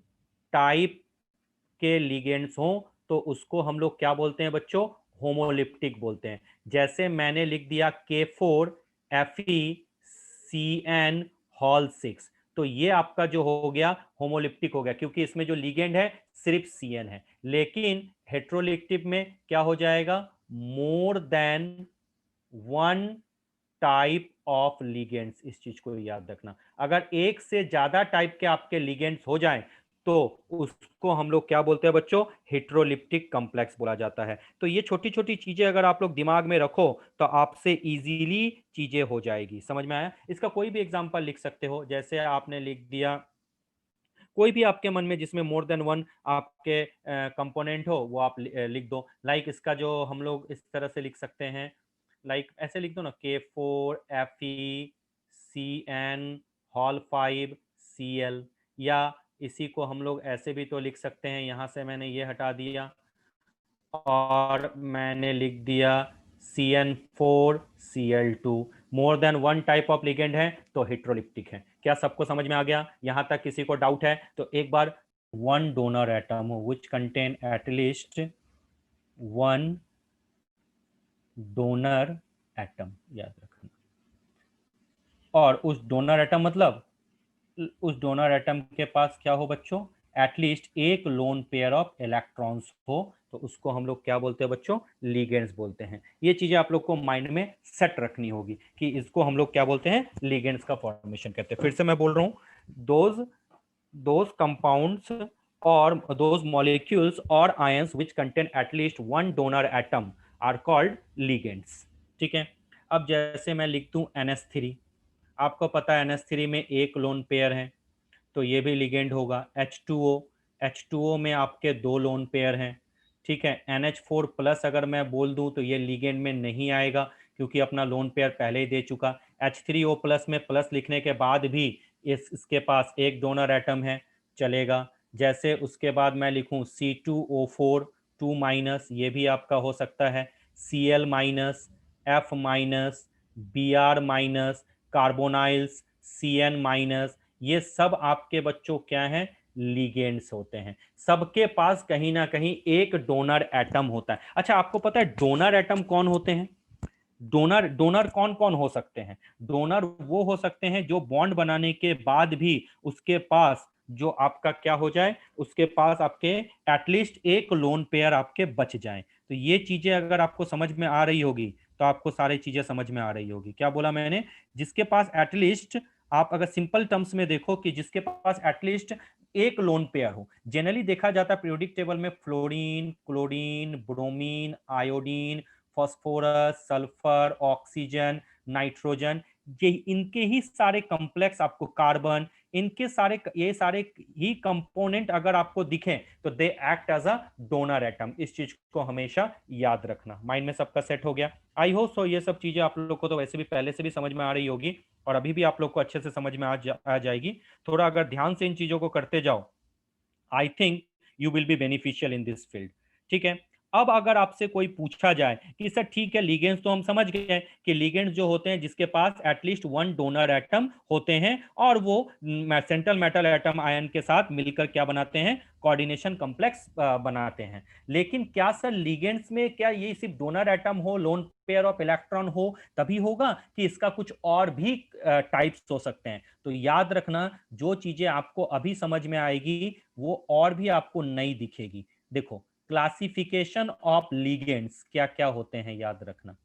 टाइप के लिगेंड्स हों तो उसको हम लोग क्या बोलते हैं बच्चों, होमोलिप्टिक बोलते हैं। जैसे मैंने लिख दिया K4FeCN हॉल 6, तो ये आपका जो हो गया होमोलिप्टिक हो गया, क्योंकि इसमें जो लिगेंड है सिर्फ CN है। लेकिन हेट्रोलिप्टिक में क्या हो जाएगा, more than one type of ligands, इस चीज को याद रखना। अगर एक से ज्यादा टाइप के आपके लिगेंड्स हो जाएं तो उसको हम लोग क्या बोलते हैं बच्चों, हेट्रोलिप्टिक कॉम्प्लेक्स बोला जाता है। तो ये छोटी छोटी चीजें अगर आप लोग दिमाग में रखो तो आपसे इजीली चीजें हो जाएगी, समझ में आया? इसका कोई भी एग्जांपल लिख सकते हो, जैसे आपने लिख दिया कोई भी आपके मन में जिसमें मोर देन वन आपके कंपोनेंट हो वो आप लिख दो। लाइक इसका जो हम लोग इस तरह से लिख सकते हैं, लाइक ऐसे लिख दो ना, K4FeCN हॉल 5Cl, या इसी को हम लोग ऐसे भी तो लिख सकते हैं, यहाँ से मैंने ये हटा दिया और मैंने लिख दिया CN4Cl2। More than one type of ligand है तो हेट्रोलिप्टिक है। क्या सबको समझ में आ गया? यहां तक किसी को डाउट है तो एक बार, वन डोनर एटम हो विच contain at least one donor atom, याद रखना। और उस डोनर एटम मतलब उस डोनर एटम के पास क्या हो बच्चों, एटलीस्ट एक लोन पेयर ऑफ इलेक्ट्रॉन्स हो, तो उसको हम लोग क्या बोलते हैं बच्चों, लिगेंड्स बोलते हैं। ये चीजें आप लोग को माइंड में सेट रखनी होगी कि इसको हम लोग क्या बोलते हैं, लिगेंड्स का फॉर्मेशन कहते हैं। फिर से मैं बोल रहा हूं, दोज दोज कंपाउंड्स और दोज मॉलिक्यूल्स और ions which contain at least one donor atom are called ligands, ठीक है। अब जैसे मैं लिख दूं NH3, आपको पता है NH3 में एक लोन पेयर है तो ये भी लिगेंड होगा। H2O में आपके दो लोन पेयर हैं, ठीक है। NH4 प्लस अगर मैं बोल दूं तो ये लिगेंड में नहीं आएगा क्योंकि अपना लोन पेयर पहले ही दे चुका। H3O प्लस में प्लस लिखने के बाद भी इसके पास एक डोनर एटम है, चलेगा। जैसे उसके बाद मैं लिखूं C2O4 2 माइनस, ये भी आपका हो सकता है। Cl minus, F minus, Br minus, carbonyls, Cn minus, ये सब आपके बच्चों क्या हैं, लिगेंड्स होते हैं। सबके पास कहीं ना कहीं एक डोनर एटम होता है। अच्छा, आपको पता है डोनर एटम कौन होते हैं? डोनर डोनर कौन कौन हो सकते हैं? डोनर वो हो सकते हैं जो बॉन्ड बनाने के बाद भी उसके पास जो आपका क्या हो जाए, उसके पास आपके एटलीस्ट एक लोन पेयर आपके बच जाएं। तो ये चीजें अगर आपको समझ में आ रही होगी तो आपको सारी चीजें समझ में आ रही होगी। क्या बोला मैंने? जिसके पास एटलीस्ट, आप अगर सिंपल टर्म्स में देखो कि जिसके पास एटलीस्ट एक लोन पेयर हो। जनरली देखा जाता है पीरियोडिक टेबल में fluorine, chlorine, bromine, iodine, phosphorus, sulphur, oxygen, nitrogen, ये इनके ही सारे कॉम्प्लेक्स, आपको कार्बन, इनके सारे, ये सारे ही कंपोनेंट अगर आपको दिखें तो they act as a donor atom. इस चीज को हमेशा याद रखना। माइंड में सबका सेट हो गया? I hope so. ये सब चीजें आप लोग को तो वैसे भी पहले से भी समझ में आ रही होगी और अभी भी आप लोग को अच्छे से समझ में आ जाएगी। थोड़ा अगर ध्यान से इन चीजों को करते जाओ, I think you will be beneficial in this field. ठीक है। अब अगर आपसे कोई पूछा जाए कि सर ठीक है, लिगेंड्स तो हम समझ गए कि लिगेंड्स जो होते हैं जिसके पास एटलीस्ट वन डोनर एटम होते हैं और वो सेंट्रल मेटल एटम आयन के साथ मिलकर क्या बनाते हैं, कोऑर्डिनेशन कॉम्प्लेक्स बनाते हैं। लेकिन क्या सर लिगेंड्स में क्या ये सिर्फ डोनर एटम हो, लोन पेयर ऑफ इलेक्ट्रॉन हो तभी होगा, कि इसका कुछ और भी टाइप्स हो सकते हैं? तो याद रखना, जो चीजें आपको अभी समझ में आएगी वो और भी आपको नई दिखेगी। देखो, क्लासिफिकेशन ऑफ लिगेंड्स क्या क्या होते हैं, याद रखना।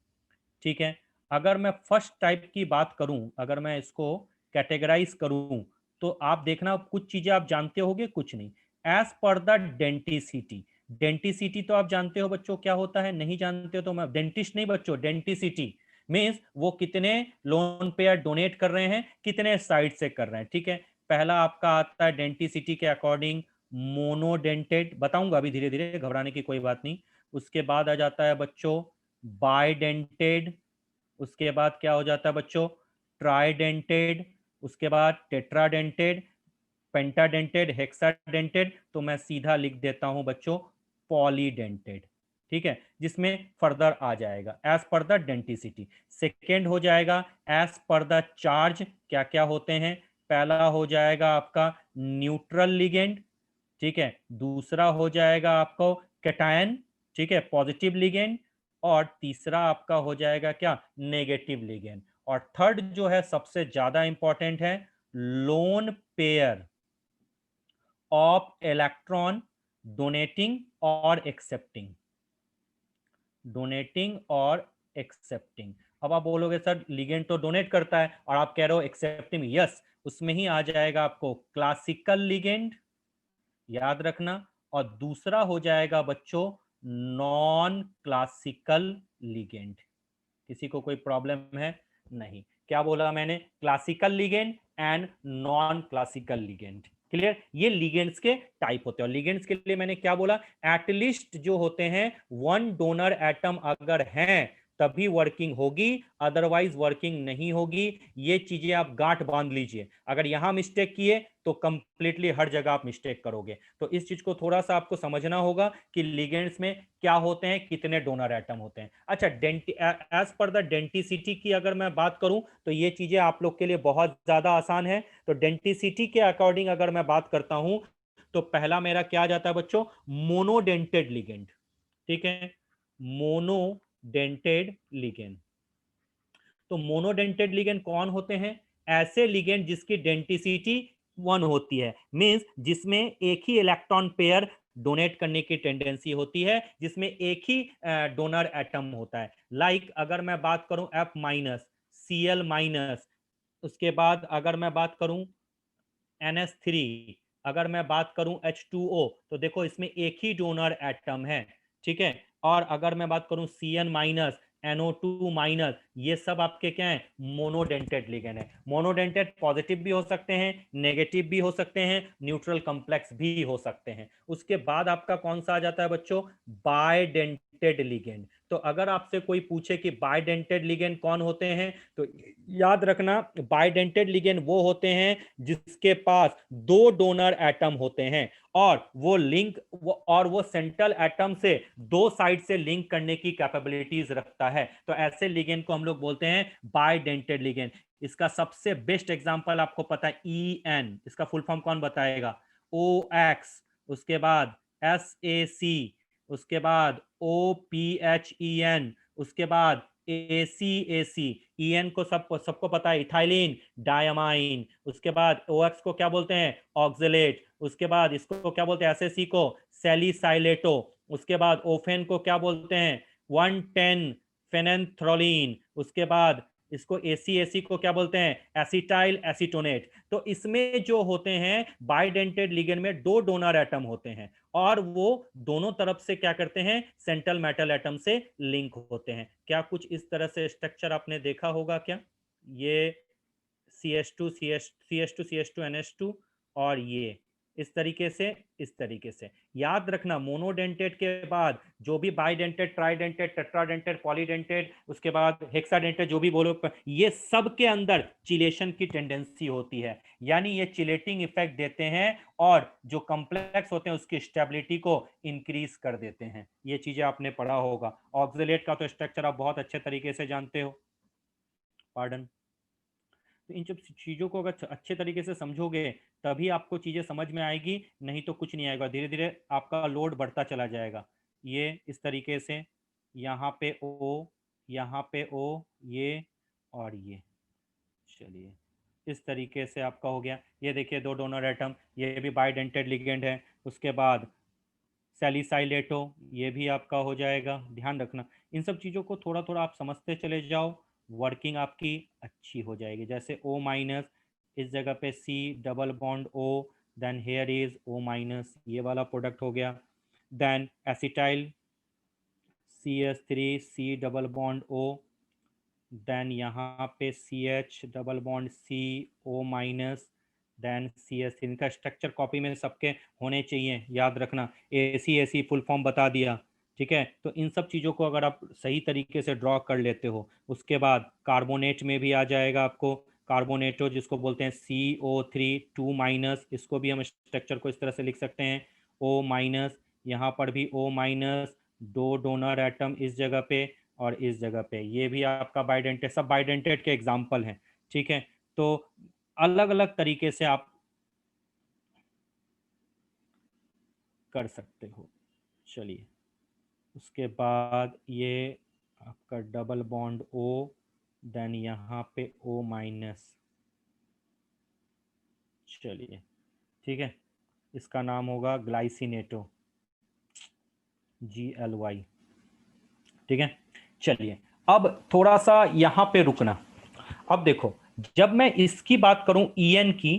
ठीक है। अगर मैं फर्स्ट टाइप की बात करूं, अगर मैं इसको कैटेगराइज करूं, तो आप देखना कुछ चीजें आप जानते होगे, कुछ नहीं। As per the denticity, denticity तो आप जानते हो बच्चों क्या होता है? नहीं जानते हो तो मैं, डेंटिस्ट नहीं बच्चों, डेंटिसिटी मीन्स वो कितने लोन पेयर डोनेट कर रहे हैं, कितने साइड से कर रहे हैं। ठीक है। पहला आपका आता है डेंटिसिटी के अकॉर्डिंग मोनोडेंटेड, बताऊंगा अभी धीरे धीरे, घबराने की कोई बात नहीं। उसके बाद आ जाता है बच्चों बाइडेंटेड। उसके बाद क्या हो जाता है बच्चों, ट्राइडेंटेड। उसके बाद टेट्राडेंटेड, पेंटाडेंटेड, हेक्साडेंटेड, तो मैं सीधा लिख देता हूं बच्चों पॉलीडेंटेड। ठीक है, जिसमें फर्दर आ जाएगा as per the denticity. Second हो जाएगा एज पर द चार्ज, क्या क्या होते हैं? पहला हो जाएगा आपका न्यूट्रल लिगेंड। ठीक है। दूसरा हो जाएगा आपको कैटायन, ठीक है, पॉजिटिव लिगेंड। और तीसरा आपका हो जाएगा क्या, नेगेटिव लिगेंड। और थर्ड जो है सबसे ज्यादा इंपॉर्टेंट है, lone pair of electron donating और एक्सेप्टिंग, डोनेटिंग और एक्सेप्टिंग। अब आप बोलोगे सर लिगेंड तो डोनेट करता है और आप कह रहे हो एक्सेप्टिंग, यस, उसमें ही आ जाएगा आपको क्लासिकल लिगेंड, याद रखना। और दूसरा हो जाएगा बच्चों नॉन क्लासिकल लिगेंड। किसी को कोई प्रॉब्लम है? नहीं। क्या बोला मैंने? Classical ligand and non classical ligand. Clear? ये लिगेंड्स के टाइप होते हैं। और लिगेंड्स के लिए मैंने क्या बोला, एटलीस्ट जो होते हैं वन डोनर एटम अगर हैं तभी वर्किंग होगी, अदरवाइज वर्किंग नहीं होगी। ये चीजें आप गांठ बांध लीजिए। अगर यहां मिस्टेक किए तो कंप्लीटली हर जगह आप मिस्टेक करोगे। तो इस चीज को थोड़ा सा आपको समझना होगा कि लिगेंड्स में क्या होते हैं, कितने डोनर एटम होते हैं। अच्छा, एज पर द डेंटिसिटी की अगर मैं बात करूं तो ये चीजें आप लोग के लिए बहुत ज्यादा आसान है। तो डेंटिसिटी के अकॉर्डिंग अगर मैं बात करता हूं तो पहला मेरा क्या आ जाता है बच्चों, मोनोडेंटेड लिगेंड। ठीक है, मोनोडेंटेड लिगेंड। तो मोनोडेंटेड लिगेंड कौन होते हैं? ऐसे लिगेंड जिसकी डेंटिसिटी वन होती है, मींस जिसमें एक ही इलेक्ट्रॉन पेयर डोनेट करने की टेंडेंसी होती है, जिसमें एक ही डोनर एटम होता है। लाइक अगर मैं बात करूं F माइनस, Cl माइनस, उसके बाद अगर मैं बात करूं NH3, अगर मैं बात करूं H2O, तो देखो इसमें एक ही डोनर एटम है। ठीक है। और अगर मैं बात करूं Cn माइनस, NO2 माइनस, ये सब आपके क्या है, मोनोडेंटेड लिगेंड है। मोनोडेंटेड पॉजिटिव भी हो सकते हैं, नेगेटिव भी हो सकते हैं, न्यूट्रल कॉम्प्लेक्स भी हो सकते हैं। उसके बाद आपका कौन सा आ जाता है बच्चों, बाइडेंटेड लिगेंड। तो अगर आपसे कोई पूछे कि बाइडेंटेड लिगेंड कौन होते हैं, तो याद रखना बाइडेंटेड लिगेंड वो होते हैं जिसके पास दो डोनर एटम होते हैं और वो सेंट्रल एटम से दो साइड से लिंक करने की कैपेबिलिटीज रखता है। तो ऐसे लिगेंड को हम लोग बोलते हैं बाइडेंटेड लिगेंड। इसका सबसे बेस्ट एग्जांपल आपको पता है EN, इसका फुल फॉर्म कौन बताएगा, OX, उसके बाद SAC, उसके बाद OPHEN, उसके बाद ACAC। EN को सबको पता है, इथाइलिन डायमाइन। उसके बाद OX को क्या बोलते हैं, ऑक्सलेट। उसके बाद इसको क्या बोलते हैं, SAC को सैलिसाइलेटो। उसके बाद ओफेन को क्या बोलते हैं, 110 फेनेंथ्रोलिन। उसके बाद इसको ACAC को क्या बोलते हैं, एसिटाइल एसीटोनेट। तो इसमें जो होते हैं बाइडेंटेड लिगेंड में दो डोनर एटम होते हैं और वो दोनों तरफ से क्या करते हैं, सेंट्रल मेटल एटम से लिंक होते हैं। क्या कुछ इस तरह से स्ट्रक्चर आपने देखा होगा क्या, ये CH2 CH2 CH2 NH2 और ये इस तरीके से, इस तरीके से। याद रखना मोनोडेंटेड के बाद जो भी बाइडेंटेड, ट्राइडेंटेड, टेट्राडेंटेड, पॉलीडेंटेड, उसके बाद हेक्साडेंटेड, जो भी बोलो, ये सब के अंदर चिलेशन की टेंडेंसी होती है, यानी ये चिलेटिंग इफेक्ट देते हैं और जो कॉम्प्लेक्स होते हैं उसकी स्टेबिलिटी को इंक्रीज कर देते हैं। ये चीजें आपने पढ़ा होगा। ऑक्सलेट का तो स्ट्रक्चर आप बहुत अच्छे तरीके से जानते हो, पार्डन। तो इन सब चीज़ों को अगर अच्छे तरीके से समझोगे तभी आपको चीज़ें समझ में आएगी, नहीं तो कुछ नहीं आएगा। धीरे धीरे आपका लोड बढ़ता चला जाएगा। ये इस तरीके से, यहाँ पे O, यहाँ पे O, ये और ये, चलिए इस तरीके से आपका हो गया। ये देखिए दो डोनर एटम, ये भी बाइडेंटेड लिगेंड है। उसके बाद सैलिसाइलेटो, ये भी आपका हो जाएगा। ध्यान रखना इन सब चीज़ों को थोड़ा थोड़ा आप समझते चले जाओ, वर्किंग आपकी अच्छी हो जाएगी। जैसे O माइनस, इस जगह पे C double bond O, then here is O minus, ये वाला प्रोडक्ट हो गया। Then acetyl CH3 C double bond O, then यहाँ पे CH double bond C O minus, then CH3। इनका स्ट्रक्चर कॉपी में सबके होने चाहिए, याद रखना। ACAC फुल फॉर्म बता दिया, ठीक है। तो इन सब चीज़ों को अगर आप सही तरीके से ड्रॉ कर लेते हो, उसके बाद कार्बोनेट में भी आ जाएगा आपको कार्बोनेटो, जिसको बोलते हैं CO3 2 माइनस। इसको भी हम स्ट्रक्चर को इस तरह से लिख सकते हैं O माइनस, यहाँ पर भी O माइनस, दो डोनर एटम इस जगह पे और इस जगह पे, ये भी आपका बाइडेंटेड, सब बाइडेंटेड के एग्जाम्पल हैं, ठीक है। तो अलग अलग तरीके से आप कर सकते हो। चलिए उसके बाद ये आपका डबल बॉन्ड O, देन यहाँ पे O माइनस, चलिए ठीक है। इसका नाम होगा ग्लाइसिनेटो, GLY, ठीक है। चलिए अब थोड़ा सा यहाँ पे रुकना। अब देखो जब मैं इसकी बात करूं EN की,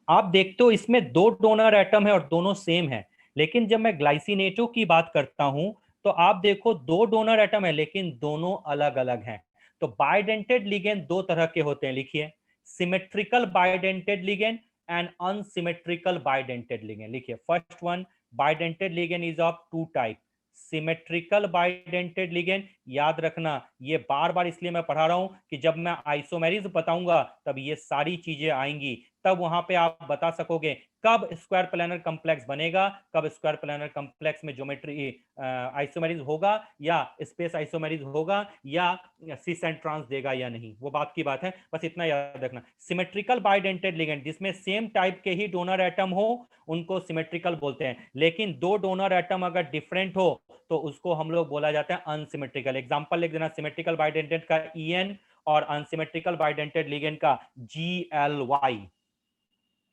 आप देखते हो इसमें दो डोनर एटम है और दोनों सेम है। लेकिन जब मैं ग्लाइसिनेटो की बात करता हूं तो आप देखो दो डोनर एटम है लेकिन दोनों अलग अलग हैं। तो बाइडेंटेड लिगेंड दो तरह के होते हैं, लिखिए, symmetrical bidentate ligand and unsymmetrical bidentate ligand. लिखिए first one, bidentate ligand is of two type, symmetrical bidentate ligand. याद रखना ये बार बार इसलिए मैं पढ़ा रहा हूं कि जब मैं आइसोमेरिज बताऊंगा तब ये सारी चीजें आएंगी, तब वहां पे आप बता सकोगे कब स्क्वायर प्लानर कॉम्प्लेक्स बनेगा, कब स्क्वायर प्लानर कॉम्प्लेक्स में ज्योमेट्री आइसोमेरिज होगा या स्पेस आइसोमेरिज होगा या सिस एंड ट्रांस देगा या नहीं, वो बात की बात है। बस इतना याद रखना। सिमेट्रिकल बाइडेंटेड लिगेंड जिसमें सेम टाइप के ही डोनर एटम हो उनको सिमेट्रिकल बोलते हैं, लेकिन दो डोनर एटम अगर डिफरेंट हो तो उसको हम लोग बोला जाता है अनसिमेट्रिकल। एग्जांपल लिख देना, सिमेट्रिकल बाइडेंटेड का EN और अनसिमेट्रिकल बाइडेंटेड लिगेंड का GLY।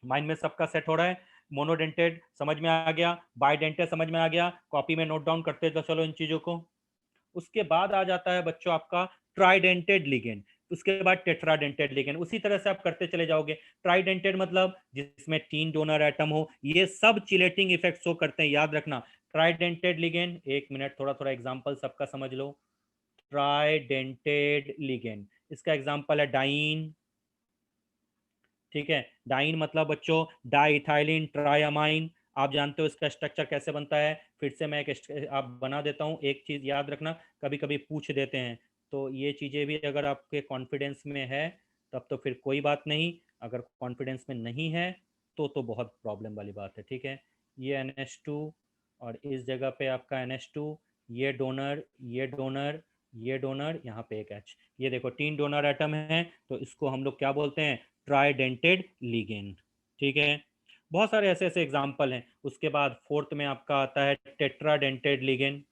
माइंड में सबका सेट हो रहा है। मोनोडेंटेड समझ में आ गया, बाइडेंटेड समझ में आ गया, कॉपी में नोट डाउन करते तो चलो इन चीजों को। उसके बाद आ जाता है बच्चों आपका ट्राइडेंटेड लिगेंड, उसके बाद टेट्राडेंटेड लिगेंड। उसी तरह से आप करते चले जाओगे। ट्राइडेंटेड मतलब जिसमें तीन डोनर एटम हो, ये सब चिलेटिंग इफेक्ट शो करते हैं, याद रखना। ट्राइडेंटेड लिगेंड, एक मिनट थोड़ा थोड़ा एग्जांपल सबका समझ लो। Tridentate ligand. इसका एग्जांपल है डाइन, ठीक है। डाइन मतलब बच्चों डाइथाइलिन ट्राइअमाइन। आप जानते हो इसका स्ट्रक्चर कैसे बनता है, फिर से मैं आप बना देता हूँ। एक चीज़ याद रखना, कभी कभी पूछ देते हैं, तो ये चीज़ें भी अगर आपके कॉन्फिडेंस में है तब तो फिर कोई बात नहीं, अगर कॉन्फिडेंस में नहीं है तो बहुत प्रॉब्लम वाली बात है, ठीक है। ये NH2 और इस जगह पे आपका NH2, ये डोनर, ये डोनर, ये डोनर, यहाँ पे एक H। ये देखो 3 डोनर एटम है, तो इसको हम लोग क्या बोलते हैं, ट्राइडेंटेड लिगेंड, ठीक है। बहुत सारे ऐसे ऐसे एग्जाम्पल हैं। उसके बाद फोर्थ में आपका आता है टेट्राडेंटेड लिगेंड,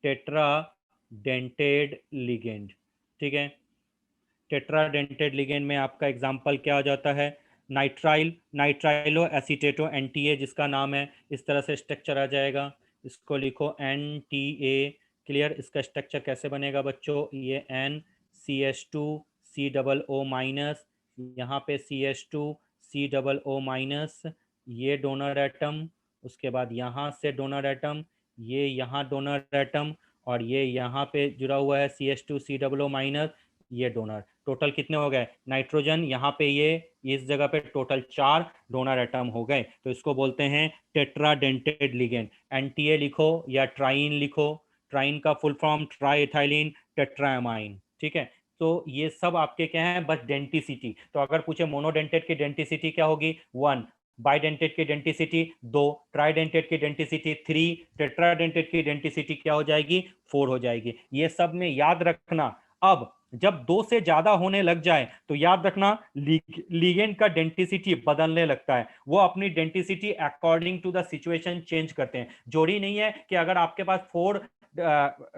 टेट्राडेंटेड लिगेंड, ठीक है। टेट्राडेंटेड लिगेंड में आपका एग्जाम्पल क्या आ जाता है, नाइट्राइल, नाइट्राइलो एसीटेटो NTA जिसका नाम है, इस तरह से स्ट्रक्चर आ जाएगा। इसको लिखो NTA, क्लियर। इसका स्ट्रक्चर कैसे बनेगा बच्चों, ये NCH2 COO-, यहाँ पे CH2 COO-, ये डोनर एटम, उसके बाद यहाँ से डोनर एटम, ये यहाँ डोनर एटम, और ये यहाँ पे जुड़ा हुआ है CH2 COO-, ये डोनर। टोटल कितने हो गए, नाइट्रोजन यहाँ पे ये इस जगह पे टोटल 4 डोनर एटम हो गए, तो इसको बोलते हैं टेट्राडेंटेड लिगेंड। NTA लिखो या ट्राइन लिखो, ट्राइन का फुल फॉर्म ट्राई एथाइलिन टेट्रामाइन, ठीक है। तो ये सब आपके क्या है, बस डेंटिसिटी। तो अगर पूछे मोनोडेंटेड की डेंटिसिटी क्या होगी 1, बाइडेंटेड की डेंटिसिटी 2, ट्राइडेंटेड की डेंटिसिटी 3, टेट्राडेंटेड की डेंटिसिटी क्या हो जाएगी 4 हो जाएगी। ये सब में याद रखना। अब जब 2 से ज्यादा होने लग जाए तो याद रखना लिगेंड का डेंटिसिटी बदलने लगता है, वो अपनी denticity according to the situation change करते हैं। जोड़ी नहीं है कि अगर आपके पास 4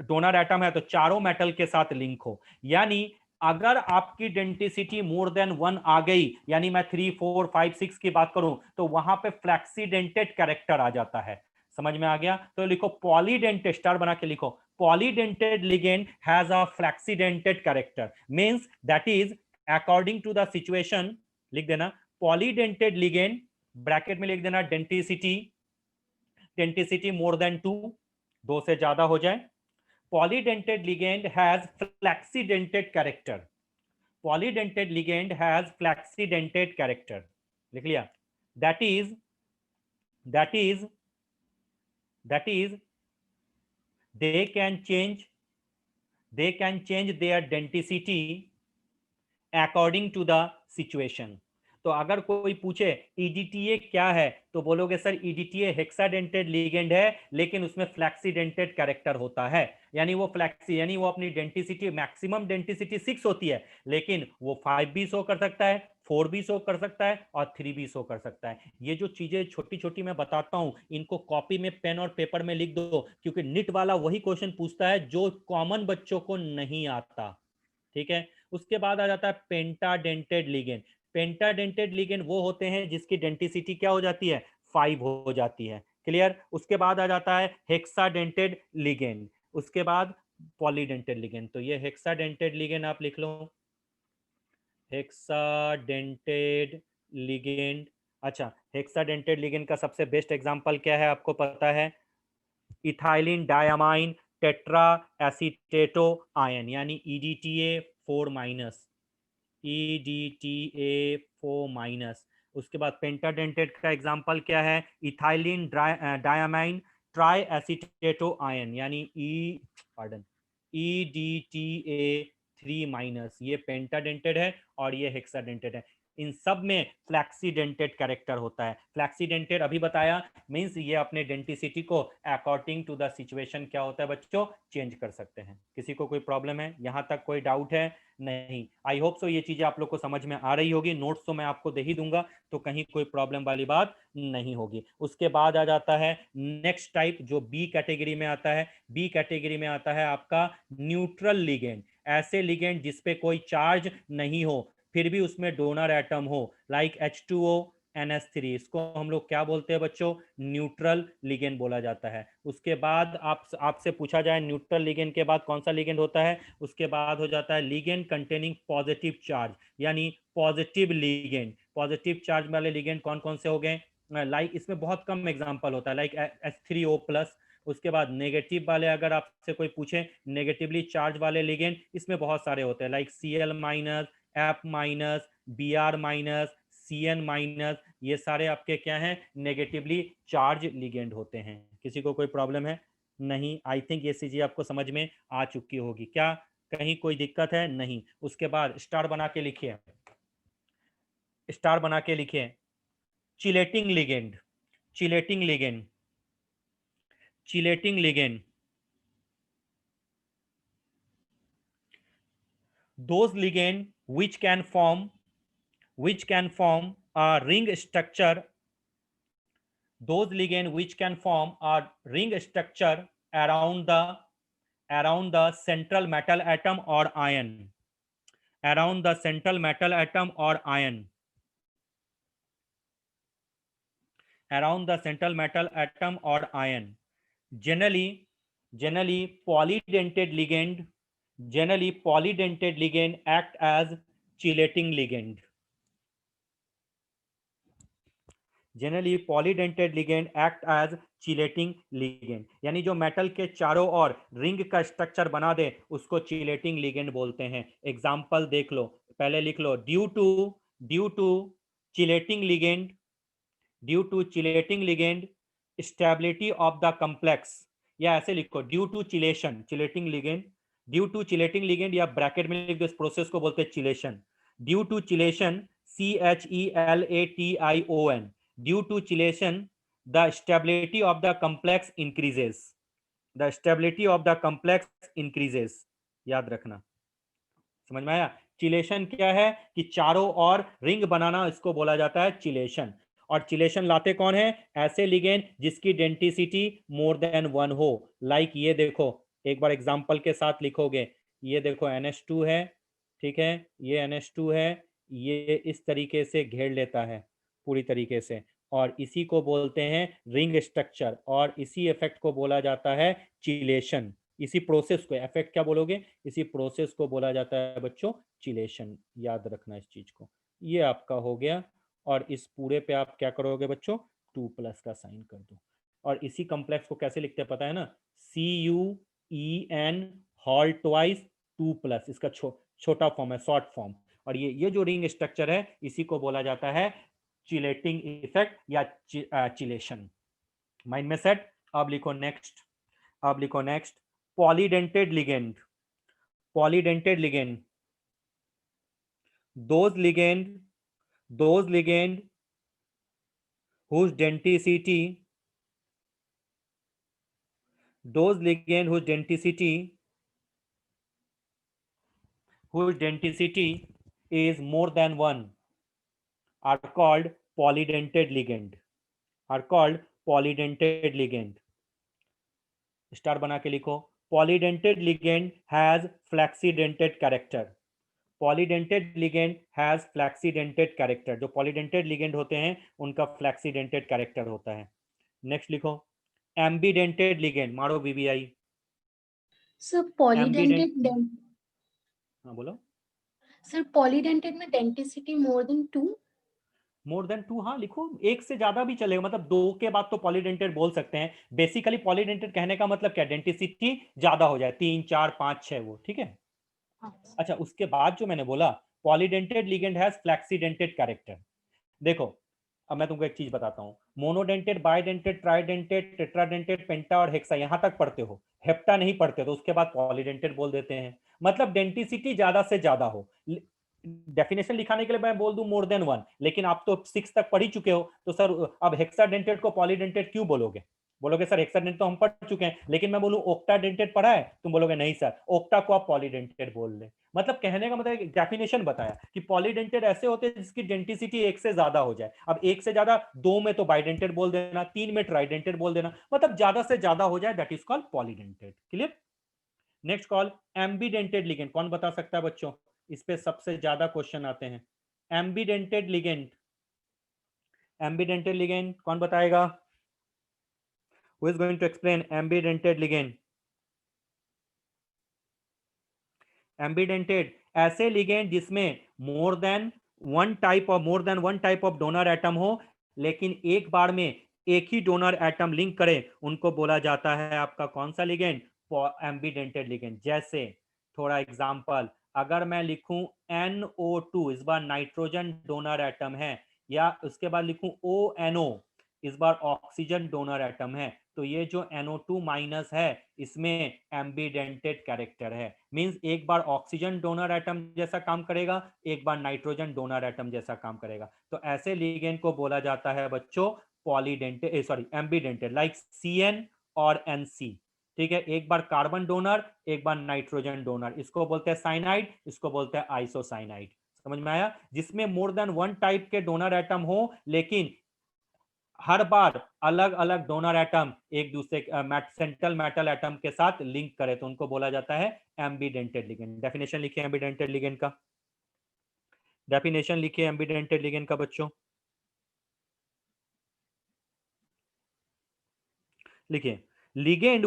डोनर एटम है तो चारों मेटल के साथ लिंक हो, यानी अगर आपकी डेंटिसिटी मोर देन 1 आ गई, यानी मैं 3, 4, 5, 6 की बात करूं, तो वहां पे फ्लैक्सीडेंटेड कैरेक्टर आ जाता है। समझ में आ गया, तो लिखो पॉलीडेंटेड, स्टार बना के लिखो, polydentate ligand has a flexidentate character, means that is according to the situation. लिख देना पॉलीडेंटेड लिगेंड, ब्रैकेट में लिख देना डेंटिसिटी, डेंटिसिटी मोर देन 2, 2 से ज्यादा हो जाए। Polydentate ligand has flexidentate character, polydentate ligand has flexidentate character, लिख लिया। That is that is that is they can change their denticity according to the situation। तो अगर कोई पूछे EDTA क्या है, तो बोलोगे सर EDTA हेक्साडेंटेड लिगेंड है, लेकिन उसमें फ्लैक्सीडेंटेड कैरेक्टर होता है, यानी वो यानी वो अपनी डेंटिसिटी, मैक्सिमम डेंटिसिटी 6 होती है, लेकिन वो 5 भी शो कर सकता है, 4 भी शो कर सकता है, और 3 भी शो कर सकता है। ये जो चीजें छोटी छोटी मैं बताता हूं, इनको कॉपी में पेन और पेपर में लिख दो, क्योंकि निट वाला वही क्वेश्चन पूछता है जो कॉमन बच्चों को नहीं आता, ठीक है। उसके बाद आ जाता है पेंटाडेंटेड लिगेंड। पेंटाडेंटेड लिगेंड वो होते हैं जिसकी डेंटिसिटी क्या हो जाती है 5 हो जाती है, क्लियर। उसके बाद आ जाता है हेक्साडेंटेड लिगेंड, उसके बाद पॉलीडेंटेड लिगेंड। तो ये हेक्साडेंटेड लिगेंड आप लिख लो, हेक्साडेंटेड लिगेंड। अच्छा, हेक्साडेंटेड लिगेंड का सबसे बेस्ट एग्जांपल क्या है आपको पता है, इथाइलिन डायमाइन टेट्रा एसीटेटो आयन, यानी EDTA4-, EDTA4-। उसके बाद पेंटाडेंटेड का एग्जांपल क्या है, इथाइलिन डायमाइन ट्राई एसीटेटो आयन, यानी EDTA3-। ये पेंटाडेंटेड है और ये हेक्साडेंटेड है। इन सब में फ्लैक्सीडेंटेड कैरेक्टर होता है। फ्लैक्सीडेंटेड अभी बताया, मींस ये अपने डेंटिसिटी को अकॉर्डिंग टू द सिचुएशन क्या होता है बच्चों, चेंज कर सकते हैं। किसी को कोई प्रॉब्लम है, यहां तक कोई डाउट है? नहीं, आई होप सो ये चीजें आप लोग को समझ में आ रही होगी। नोट्स तो मैं आपको दे ही दूंगा, तो कहीं कोई प्रॉब्लम वाली बात नहीं होगी। उसके बाद आ जाता है नेक्स्ट टाइप, जो बी कैटेगरी में आता है। बी कैटेगरी में आता है आपका न्यूट्रल लिगेंड, ऐसे लिगेंड जिसपे कोई चार्ज नहीं हो, फिर भी उसमें डोनर एटम हो, लाइक H2O NH3, इसको हम लोग क्या बोलते हैं बच्चों, न्यूट्रल लिगेंड बोला जाता है। उसके बाद आपसे पूछा जाए न्यूट्रल लिगेंड के बाद कौन सा लिगेंड होता है, उसके बाद हो जाता है लिगेंड कंटेनिंग पॉजिटिव चार्ज, यानी पॉजिटिव लिगेंड। पॉजिटिव चार्ज वाले लिगेंड कौन कौन से हो गए, लाइक इसमें बहुत कम एग्जांपल होता है, लाइक H3O+, उसके बाद नेगेटिव वाले अगर आपसे कोई पूछे नेगेटिवली चार्ज वाले लिगेंड, इसमें बहुत सारे होते हैं like Cl minus, F minus, Br minus, Cn minus, ये सारे आपके क्या हैं, नेगेटिवली चार्ज लिगेंड होते हैं। किसी को कोई प्रॉब्लम है? नहीं, आई थिंक ये चीजें आपको समझ में आ चुकी होगी। क्या कहीं कोई दिक्कत है? नहीं। उसके बाद स्टार बना के लिखिए, स्टार बना के लिखिए, chelating ligand, chelating ligand, chelating ligand, those ligand which can form a ring structure, those ligand which can form a ring structure around the central metal atom or ion, around the central metal atom or ion, around the central metal atom or ion, generally polydentate ligand, generally polydentate ligand act as chelating ligand, generally polydentate ligand act as chelating ligand, यानी जो metal के चारों ओर ring का structure बना दे उसको chelating ligand बोलते हैं। Example देख लो, पहले लिख लो, due to chelating ligand, due to chelating ligand stability of the complex, या ऐसे लिखो due to chelation, chelating ligand, due to chelating ligand, या ब्रैकेट में लिख दो, इस प्रोसेस को बोलते हैं chelation, due to chelation, CHELATION, due to chelation the stability of the complex increases, the stability of the complex increases, याद रखना। समझ में आया? चिलेशन क्या है कि चारों ओर रिंग बनाना, इसको बोला जाता है चिलेशन। और चिलेशन लाते कौन है? ऐसे लिगेंड जिसकी डेंटिसिटी मोर देन 1 हो, लाइक ये देखो, एक बार एग्जांपल के साथ लिखोगे, ये देखो NH2 है, ठीक है, ये NH2 है, ये इस तरीके से घेर लेता है पूरी तरीके से, और इसी को बोलते हैं रिंग स्ट्रक्चर, और इसी इफेक्ट को बोला जाता है चिलेशन। इसी प्रोसेस को, इफेक्ट क्या बोलोगे, इसी प्रोसेस को बोला जाता है बच्चों चिलेशन, याद रखना इस चीज को। ये आपका हो गया, और इस पूरे पे आप क्या करोगे बच्चों, 2+ का साइन कर दो। और इसी कॉम्प्लेक्स को कैसे लिखते हैं पता है ना, CUEN हॉल ट्वाइस 2+, इसका छोटा फॉर्म है, शॉर्ट फॉर्म। और ये जो रिंग स्ट्रक्चर है इसी को बोला जाता है चिलेटिंग इफेक्ट या चिलेशन। माइंड में सेट? अब लिखो नेक्स्ट, अब लिखो next, polydentate ligand, polydentate ligand, those ligand whose denticity, those ligand whose denticity is more than 1 are called polydentate ligand, are called polydentate ligand। Star बना के लिखो, polydentate ligand has flexidentate character, polydentate ligand has flexidentate character, जो polydentate ligand होते हैं उनका flexidentate character होता है। Next लिखो, ambidentate ligand, मारो BBI। सर पॉलीडेंटेड, हाँ बोलो। सर पॉलीडेंटेड में denticity more than 2, more than 2, हाँ लिखो, एक से ज्यादा भी चलेगा, मतलब 2 के बाद तो पॉलीडेंटेड बोल सकते हैं। बेसिकली पॉलीडेंटेड कहने का मतलब क्या, डेंटिसिटी ज्यादा हो जाए, 3 4 5 6 वो, ठीक है। अच्छा, उसके बाद जो मैंने बोला पॉलीडेंटेड लिगेंड हैज फ्लेक्सीडेंटेड कैरेक्टर। देखो अब मैं तुमको एक चीज बताता हूँ, मोनोडेंटेड, बाइडेंटेड, ट्राइडेंटेड, टेट्राडेंटेड, पेंटा और हेक्सा यहां तक पढ़ते हो, हेप्टा नहीं पढ़ते, तो उसके बाद पॉलीडेंटेड बोल देते हैं, मतलब डेंटिसिटी ज्यादा से ज्यादा हो। डेफिनेशन लिखाने के लिए मैं बोल दूं मोर देन 1, लेकिन आप तो 6 तक पढ़ ही चुके हो, तो सर अब हेक्साडेंटेड को पॉलीडेंटेड क्यों बोलोगे? बोलोगे सर हेक्साडेंटेड तो हम पढ़ चुके हैं, लेकिन मैं बोलूं ऑक्टाडेंटेड पढ़ा है, तुम बोलोगे नहीं सर ऑक्टा को आप पॉलीडेंटेड बोल ले। मतलब कहने का मतलब डेफिनेशन बताया कि पॉलीडेंटेड ऐसे होते हैं जिसकी डेंटिसिटी 1 से ज्यादा हो जाए। अब 1 से ज्यादा, 2 में तो बाइडेंटेड बोल देना, 3 में ट्राइडेंटेड बोल देना, मतलब ज्यादा से ज्यादा हो जाए, that is called polydentate. Clear? Next call एम्बीडेंटेड ligand, कौन बता सकता है बच्चों? इस पे सबसे ज्यादा क्वेश्चन आते हैं। एम्बीडेंटेड लिगेंड, एम्बीडेंटेड लिगेंड कौन बताएगा? Who is going to explain ambidentate ligand? Ambidentate ऐसे लिगेंड जिसमें more than one type of donor atom हो, लेकिन एक बार में एक ही डोनर एटम लिंक करे उनको बोला जाता है आपका कौन सा लिगेंड, एम्बीडेंटेड लिगेंड। जैसे थोड़ा एग्जांपल, अगर मैं लिखूं NO2, इस बार नाइट्रोजन डोनर एटम है, या उसके बाद लिखूं ONO, इस बार ऑक्सीजन डोनर एटम है, तो ये जो NO2 माइनस है इसमें एम्बीडेंटेड कैरेक्टर है। मींस एक बार ऑक्सीजन डोनर एटम जैसा काम करेगा, एक बार नाइट्रोजन डोनर एटम जैसा काम करेगा। तो ऐसे लिगेंड को बोला जाता है बच्चों पॉलीडेंटेड, सॉरी एम्बीडेंटेड, लाइक CN और NC। ठीक है, एक बार कार्बन डोनर, एक बार नाइट्रोजन डोनर, इसको बोलते हैं साइनाइड, इसको बोलते हैं आइसोसाइनाइड। समझ में आया? जिसमें मोर देन वन टाइप के डोनर एटम हो, लेकिन हर बार अलग अलग डोनर एटम एक दूसरे सेंट्रल मेटल एटम के साथ लिंक करे तो उनको बोला जाता है एम्बीडेंटेड लिगेंड। डेफिनेशन लिखिए एम्बीडेंटेड लिगेंड का, डेफिनेशन लिखिए एम्बीडेंटेड लिगेंड का बच्चों, लिखिए ligand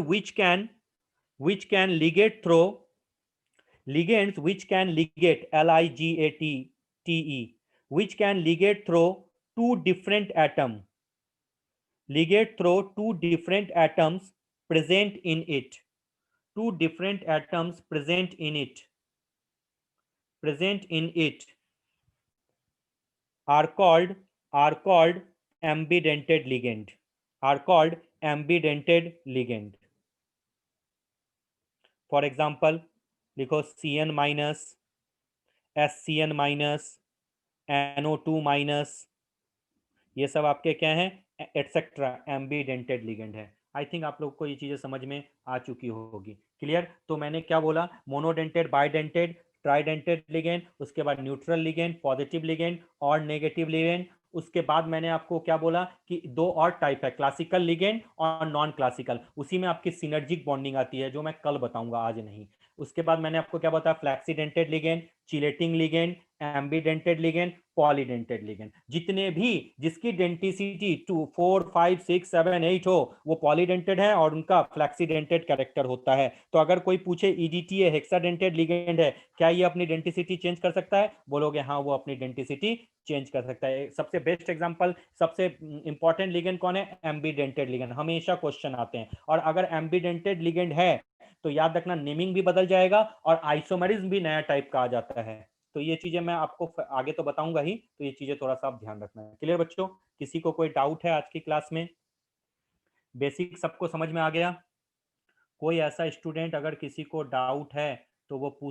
which can ligate through, ligands which can ligate, LIGATE, which can ligate through two different atom, ligate through two different atoms present in it, two different atoms present in it are called ambidented ligand, are called ambidented ligand। For example लिखो CN minus, SCN minus, NO2 minus, ये सब आपके क्या हैं, etcetera एम्बीडेंटेड ligand है। I think आप लोग को ये चीजें समझ में आ चुकी होगी। क्लियर? तो मैंने क्या बोला, मोनोडेंटेड, बाइडेंटेड, ट्राइडेंटेड लिगेंड, उसके बाद न्यूट्रल लिगेंड, पॉजिटिव लिगेंड और नेगेटिव लिगेंड। उसके बाद मैंने आपको क्या बोला कि दो और टाइप है, क्लासिकल लिगेंड और नॉन क्लासिकल। उसी में आपकी सिनर्जिक बॉन्डिंग आती है जो मैं कल बताऊंगा, आज नहीं। उसके बाद मैंने आपको क्या बताया, flexidentate ligand, chelating ligand, ambidentate ligand, polydentate ligand. जितने भी जिसकी डेंटिसिटी 2, 4, 5, 6, 7, 8 हो वो पॉलीडेंटेड है और उनका फ्लैक्सीडेंटेड कैरेक्टर होता है। तो अगर कोई पूछे EDTA हेक्साडेंटेड लिगेंड है, क्या ये अपनी डेंटिसिटी चेंज कर सकता है, बोलोगे हाँ वो अपनी डेंटिसिटी चेंज कर सकता है। सबसे बेस्ट एग्जांपल, सबसे इंपॉर्टेंट लिगेंड कौन है, एम्बीडेंटेड लिगेंड। हमेशा क्वेश्चन आते हैं, और अगर एम्बीडेंटेड लिगेंड है तो याद रखना नेमिंग भी बदल जाएगा और आइसोमरिज्म भी नया टाइप का आ जाता है। तो ये चीजें मैं आपको आगे तो बताऊंगा ही, तो ये चीजें थोड़ा सा आप ध्यान रखना है। क्लियर बच्चों? किसी को कोई डाउट है आज की क्लास में? बेसिक सबको समझ में आ गया? कोई ऐसा स्टूडेंट अगर किसी को डाउट है तो वो पूछ